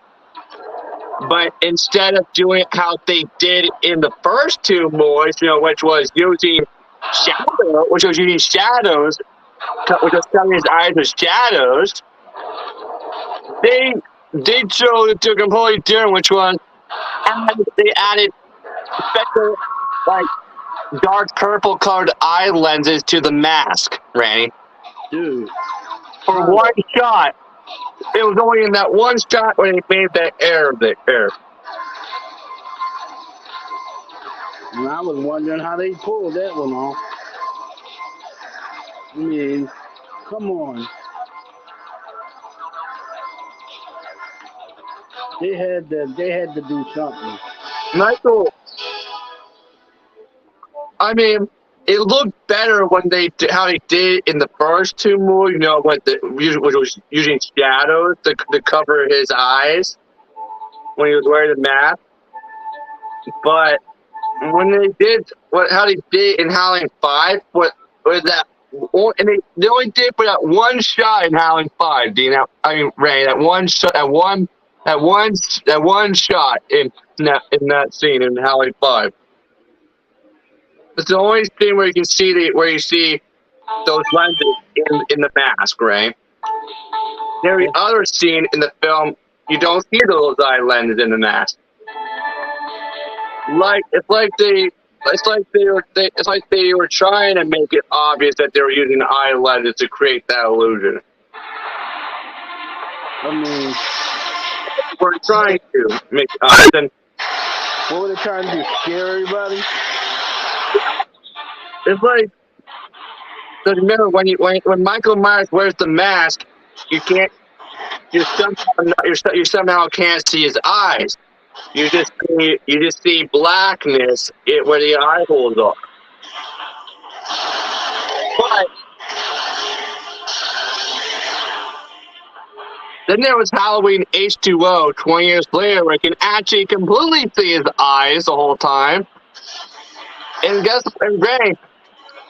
But instead of doing how they did in the first two movies, which was using shadows, which was covering his eyes with shadows, they did show it to a completely different, which was they added special, like, dark purple colored eye lenses to the mask, Randy. dude. For one shot. It was only in that one shot when he made that error there. And I was wondering how they pulled that one off. I mean, come on. They had to do something. Michael, I mean, it looked better when how they did it in the first two movies, which was using shadows to cover his eyes when he was wearing the mask. But when they did how they did in Halloween 5, and they only did for that one shot in Halloween 5, Dean. Ray, that one shot, that one shot in that scene in Halloween 5. It's the only thing where you see those lenses in the mask, right? Every other scene in the film, you don't see those eye lenses in the mask. It's like they were trying to make it obvious that they were using the eye lenses to create that illusion. I mean, We're trying to make then. what were they trying to do? Scare everybody? It's like, remember when Michael Myers wears the mask, you somehow can't see his eyes. You just see blackness where the eye holes are. But then there was Halloween H2O 20 years later, where you can actually completely see his eyes the whole time. And Ray,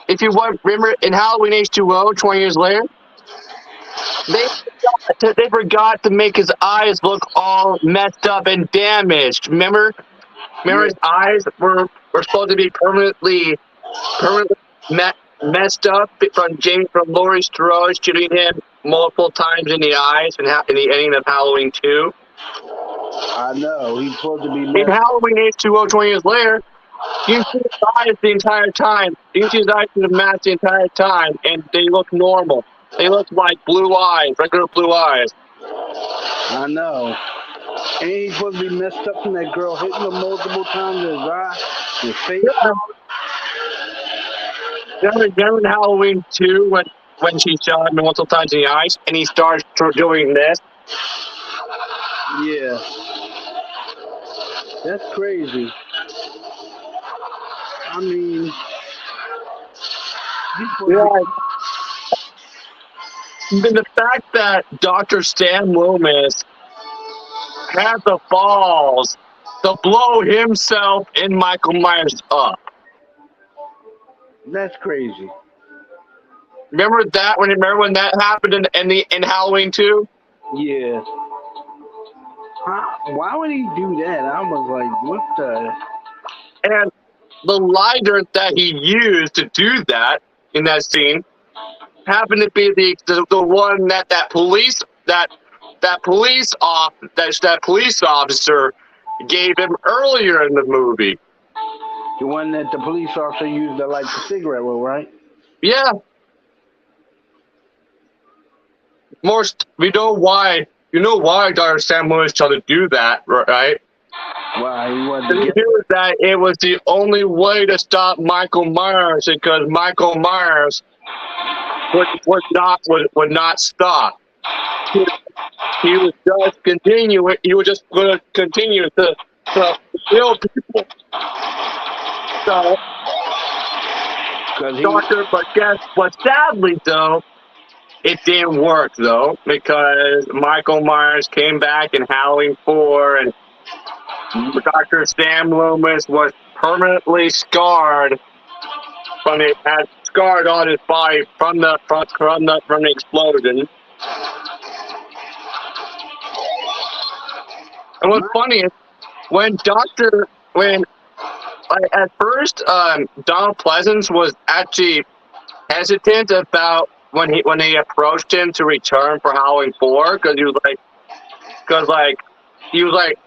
if you remember in Halloween H2O 20 years later, they forgot to make his eyes look all messed up and damaged. Remember his eyes were supposed to be permanently messed up from Laurie Strode shooting him multiple times in the eyes in the ending of Halloween 2. I know. He's supposed to be In Halloween H2O 20 years later, you see his eyes the entire time. You see his eyes in the mask the entire time, and they look normal. They look like blue eyes, regular blue eyes. I know. And he's supposed to be messed up from that girl hitting him multiple times in his eye, his face. Remember in Halloween 2 when she shot him multiple times in the eyes, and he starts doing this? Yeah. That's crazy. I mean, The fact that Dr. Stan Loomis had the balls to blow himself and Michael Myers up. that's crazy. Remember when that happened in Halloween 2? Yeah. Why would he do that? I was like, what the? And lighter that he used to do that in that scene happened to be the one that police officer gave him earlier in the movie. The one that the police officer used to light the cigarette with, right? Yeah. We know why. You know why Dr. Sam Loomis tried to do that, right? Why he wanted He to get knew that it was the only way to stop Michael Myers because Michael Myers would not stop. He was just continuing. He was just going to continue to kill people. So, but sadly though, it didn't work though because Michael Myers came back in Halloween 4, and Dr. Sam Loomis was permanently scarred had scarred on his body from the explosion. And what's funny is at first Donald Pleasence was actually hesitant about when they approached him to return for Halloween 4 because he was like,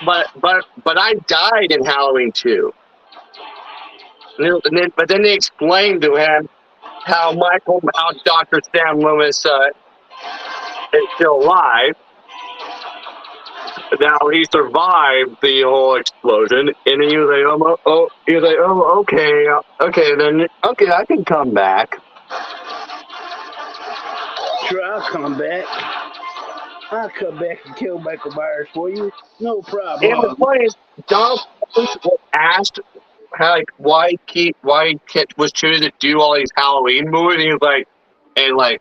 but I died in Halloween 2. But then they explained to him how Dr. Sam Loomis is still alive. Now he survived the whole explosion, and he was like, okay, I can come back. Sure, I'll come back. I'll come back and kill Michael Myers for you. No problem. And the point is, Donald was asked why he was choosing to do all these Halloween movies, and he was like,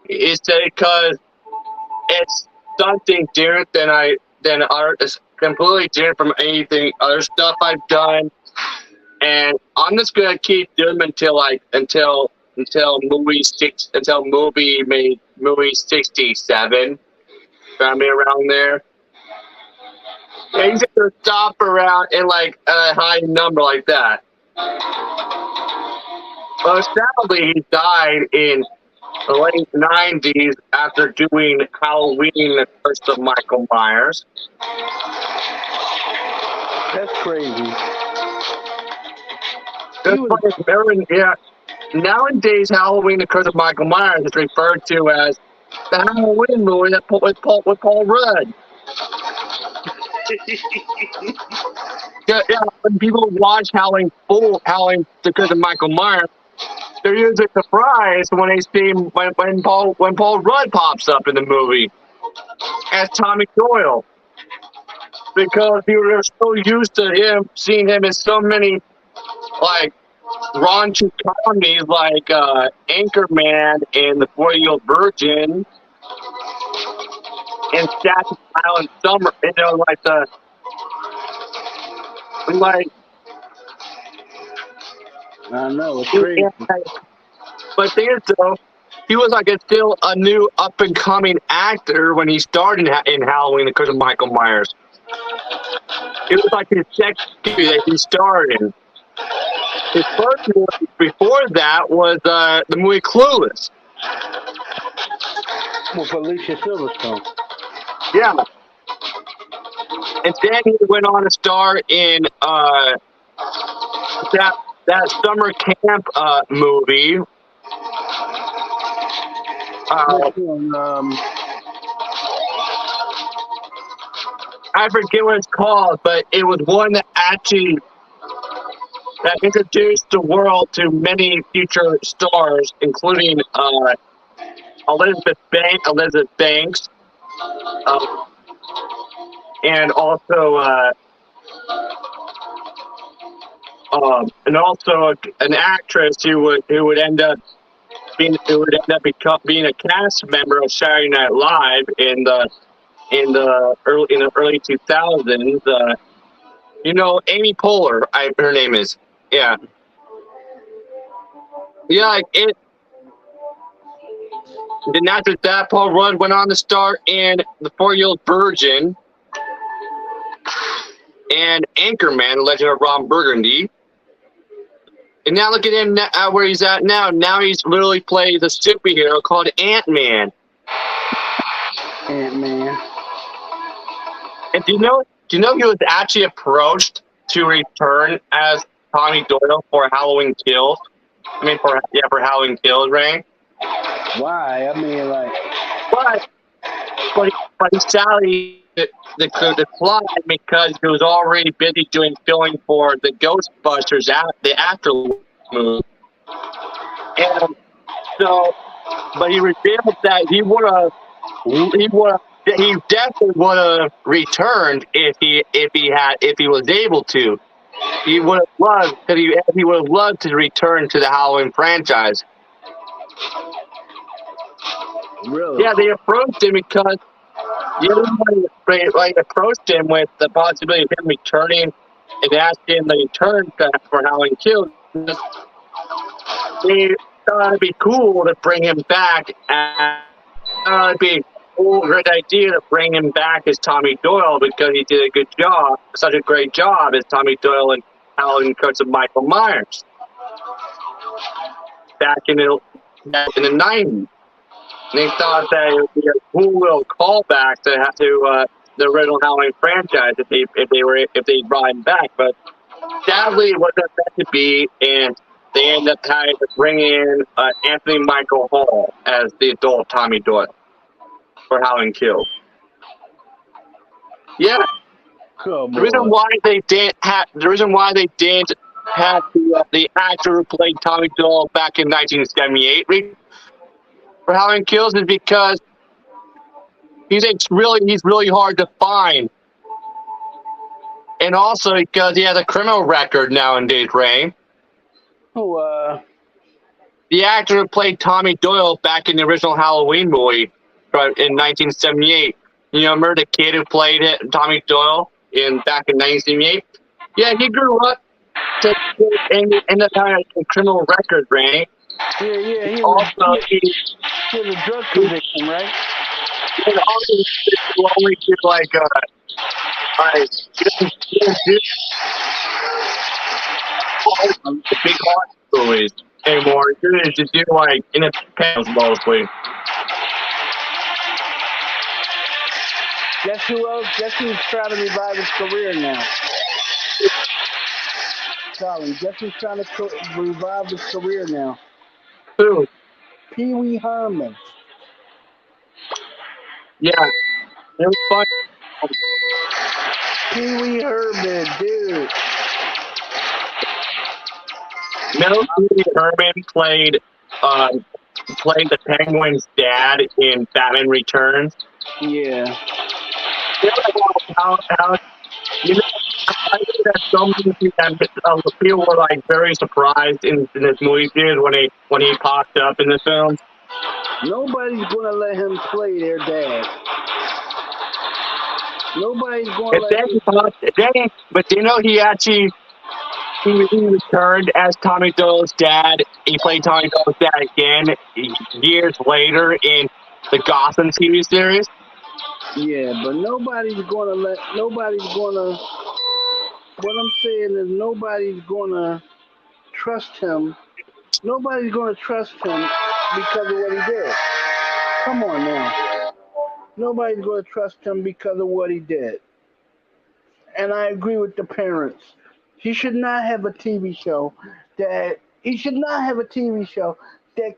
he said because it's something different than art. It's completely different from anything other stuff I've done, and I'm just gonna keep doing them until movie 67. Family around there. Yeah, he's gonna stop around in a high number like that. Well, sadly, he died in the late 90s after doing Halloween, the Curse of Michael Myers. That's crazy. Yeah. Nowadays, Halloween, the Curse of Michael Myers is referred to as the Halloween movie with Paul Rudd. Yeah, when people watch Halloween, the Curse of Michael Myers, they're usually surprised when they see when Paul Rudd pops up in the movie as Tommy Doyle, because we were so used to seeing him in so many raunchy comedies like Anchorman and The 40-Year-Old Virgin and Staten Island Summer, I know, it's crazy. But the thing is, though, he was still a new up-and-coming actor when he started in Halloween, the Curse of Michael Myers. It was his second movie that he starred in. His first movie before that was the movie Clueless. With Alicia Silverstone. Yeah. And then he went on to star in that summer camp movie. I forget what it's called, but it was one that actually introduced the world to many future stars, including Elizabeth Banks, and also an actress who would end up being a cast member of Saturday Night Live in the early 2000s. Amy Poehler, her name is. Yeah. Then after that, Paul Rudd went on to star in The 40-Year-Old Virgin and Anchorman, Legend of Ron Burgundy. And now look at him where he's at now. Now he's literally playing the superhero called Ant-Man. Ant-Man. And do you know he was actually approached to return as Tommy Doyle for Halloween Kills? I mean, for Halloween Kills, Ray. Why? I mean, like. But sadly, the decline because he was already busy doing filming for the Ghostbusters the Afterlife movie. And so, but he revealed that he definitely would have returned if he was able to. He would have loved he would have loved to return to the Halloween franchise. Really? Yeah, they approached him because everybody approached him with the possibility of him returning and asking him to return for Halloween Kills. They thought it'd be cool to bring him back, and it'd be a great idea to bring him back as Tommy Doyle because he did a good job, such a great job as Tommy Doyle in Halloween Kills of Michael Myers back in the 90s. And they thought that it would be a cool little callback to the original Halloween franchise if they brought him back. But sadly, it wasn't meant to be, and they ended up having to bring in Anthony Michael Hall as the adult Tommy Doyle for Halloween Kills. Yeah, the reason why they didn't have the actor who played Tommy Doyle back in 1978 for Halloween Kills is because he's really hard to find, and also because he has a criminal record nowadays. Ray, Who? the actor who played Tommy Doyle back in the original Halloween movie in 1978. You know, remember the kid who played Tommy Doyle back in 1978? Yeah, he grew up to end up having a criminal record, Ray. Yeah. He Also, had a drug conviction, right? And also, you only do like you didn't do the big art movies anymore. You just do like independents mostly. Guess who else? Guess who's trying to revive his career now? Colin, guess who's trying to revive his career now? Who? Pee Wee Herman. Yeah, it was fun. Pee Wee Herman, dude. No, Pee Wee Herman played the Penguin's dad in Batman Returns. Yeah. How you know, I think that so many people were like very surprised in this movie series when he popped up in the film. Nobody's gonna let him play their dad. Nobody's gonna let him. But you know, he returned as Tommy Doyle's dad. He played Tommy Doyle's dad again years later in the Gotham TV series. Yeah, but nobody's gonna. What I'm saying is nobody's gonna trust him. Nobody's gonna trust him because of what he did. Come on now. Nobody's gonna trust him because of what he did. And I agree with the parents. He should not have a TV show that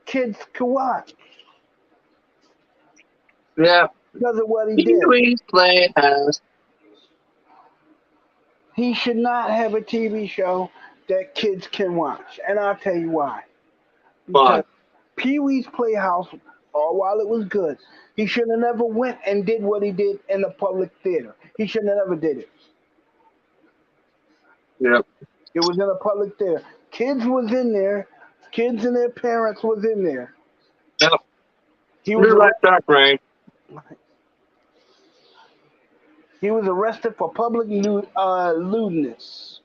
kids can watch. Yeah. Because of what he did. Playhouse. He should not have a TV show that kids can watch. And I'll tell you why. Because Pee-wee's Playhouse, while it was good, he should have never went and did what he did in the public theater. He should have never did it. Yep. It was in a public theater. Kids was in there. Kids and their parents was in there. Yep. He was like that, Ray. He was arrested for public lewdness.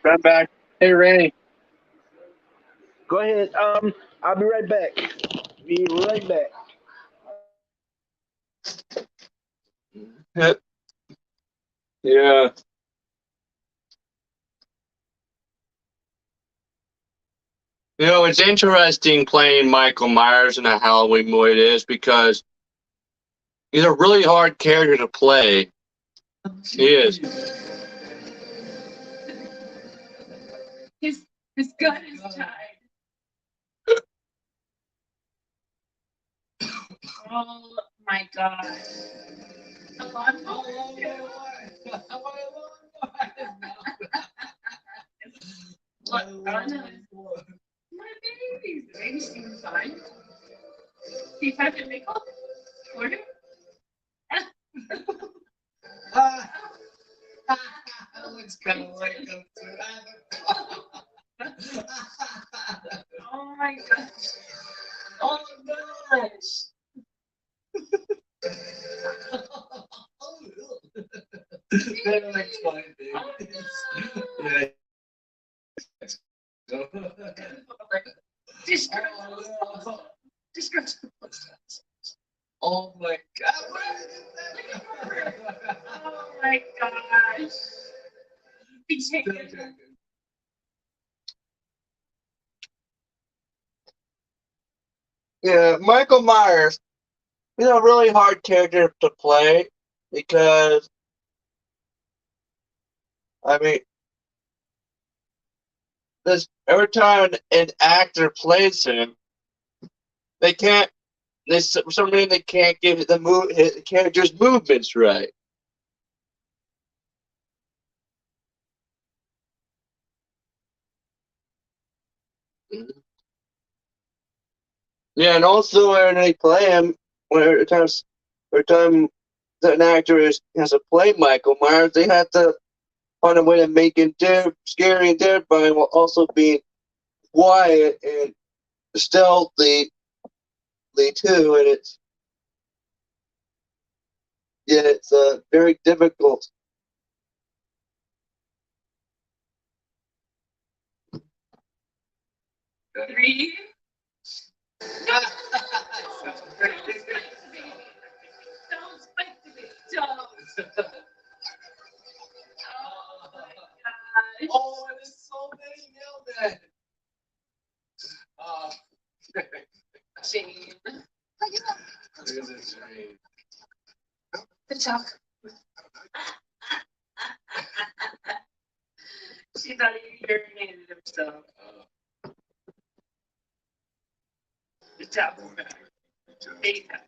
I'm back. Hey, Ray. Go ahead. I'll be right back. Be right back. Yeah. You know, it's interesting playing Michael Myers in a Halloween movie. It is because he's a really hard character to play. He is. His gun is tied. Oh my god. What? My babies. The babies seem fine. He tried to make up for him. Looks kind of like him too. Oh my gosh. Oh my gosh. They don't explain things. Yeah. Oh my god. Oh my gosh. Yeah, Michael Myers. He's a really hard character to play because, I mean, every time an actor plays him, they can't. For some reason, they can't give the character's movements right. Yeah, and also when they play him, every time that an actor has to play Michael Myers, they have to find a way to make him scary and terrifying while also being quiet and stealthy too, and it's very difficult. Three. Don't spike me. Don't. Oh my gosh. Oh, it is so many nailed it. Jane. There's a Jane. The chalk. She thought he urinated himself. The chalk. Big time.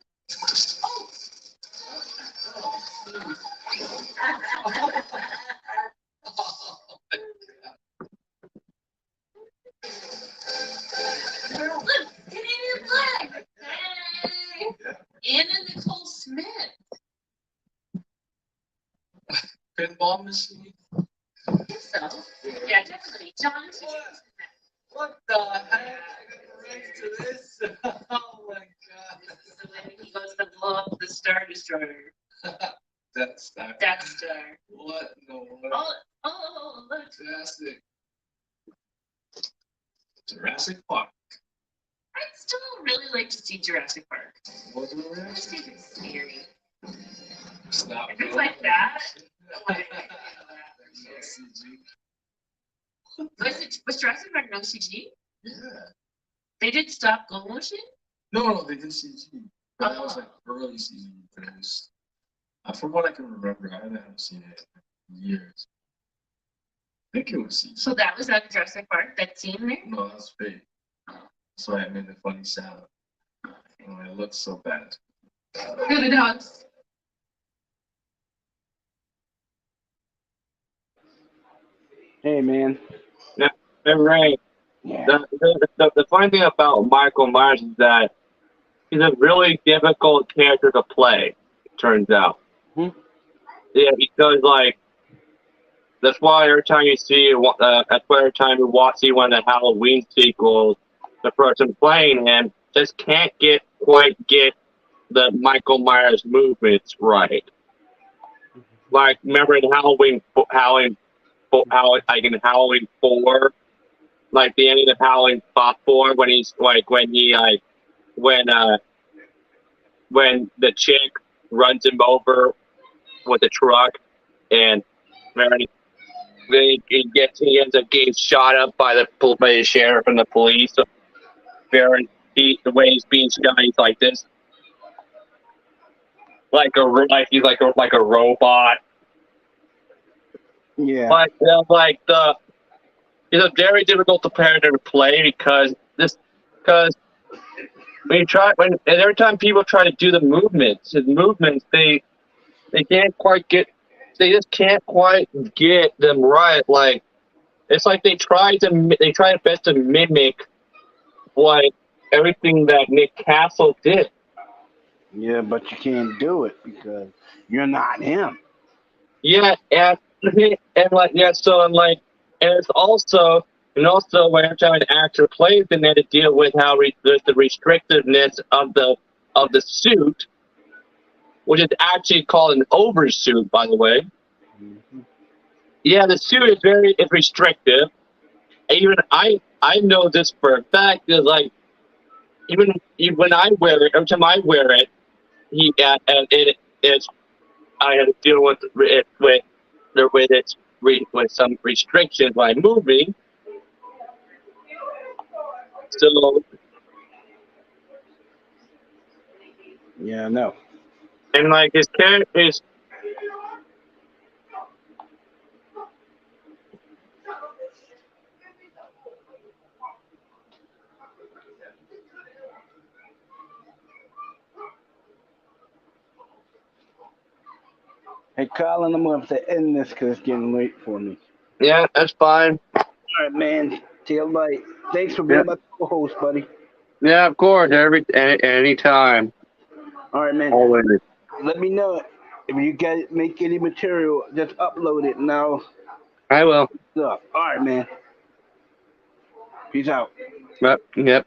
Look, Canadian flag. Hey. Anna Nicole Smith. Pinball machine. I guess so. Yeah, definitely. John. What the heck? I got rights to this? Oh my god. This is the way he goes to blow up the Star Destroyer. Death Star. Death Star. What in the world? Oh, look. Fantastic. Jurassic Park. I'd still really like to see Jurassic Park. What's the I rest? just think it's scary. Stop. If it's like that, no way. Was Jurassic Park no CG? Yeah. They did stop go motion? No, they did CG. But that was like early season things. From what I can remember, I haven't seen it in years. I think it was CG. So that was out of Jurassic Park, that scene there? No, that's fake. That's why I made the funny sound. Oh, it looks so bad. Good the dogs. Hey, man. Yeah, right. Yeah. The funny thing about Michael Myers is that he's a really difficult character to play. It turns out. Hmm. Yeah, because that's why every time you see that's why every time you see one of the Halloween sequels, the person playing him just can't quite get the Michael Myers movements right. Like, remember in Halloween, like in Halloween 4, like the ending of Halloween 4, when he's like when the chick runs him over with the truck, and remember, he ends up getting shot up by the sheriff and the police. The way he's being shot, he's like this, he's like a robot. Yeah. It's a very difficult character to play because every time people try to do his movements, they just can't quite get them right. Like, it's like they try their best to mimic what everything that Nick Castle did. Yeah, but you can't do it because you're not him. Yeah, and it's also when every time an actor plays, then they have to deal with the restrictiveness of the suit, which is actually called an oversuit, by the way. Mm-hmm. Yeah, the suit is very restrictive. Even I know this for a fact. Is like even when I wear it, every time I wear it, I had to deal with some restrictions by moving. So Yeah, no. And like his character is. Hey, Colin, I'm going to have to end this because it's getting late for me. Yeah, that's fine. All right, man. Till light. Thanks for being my co-host, buddy. Yeah, of course. Any time. All right, man. Always. Let me know if you guys make any material. Just upload it now. I will. All right, man. Peace out. Yep.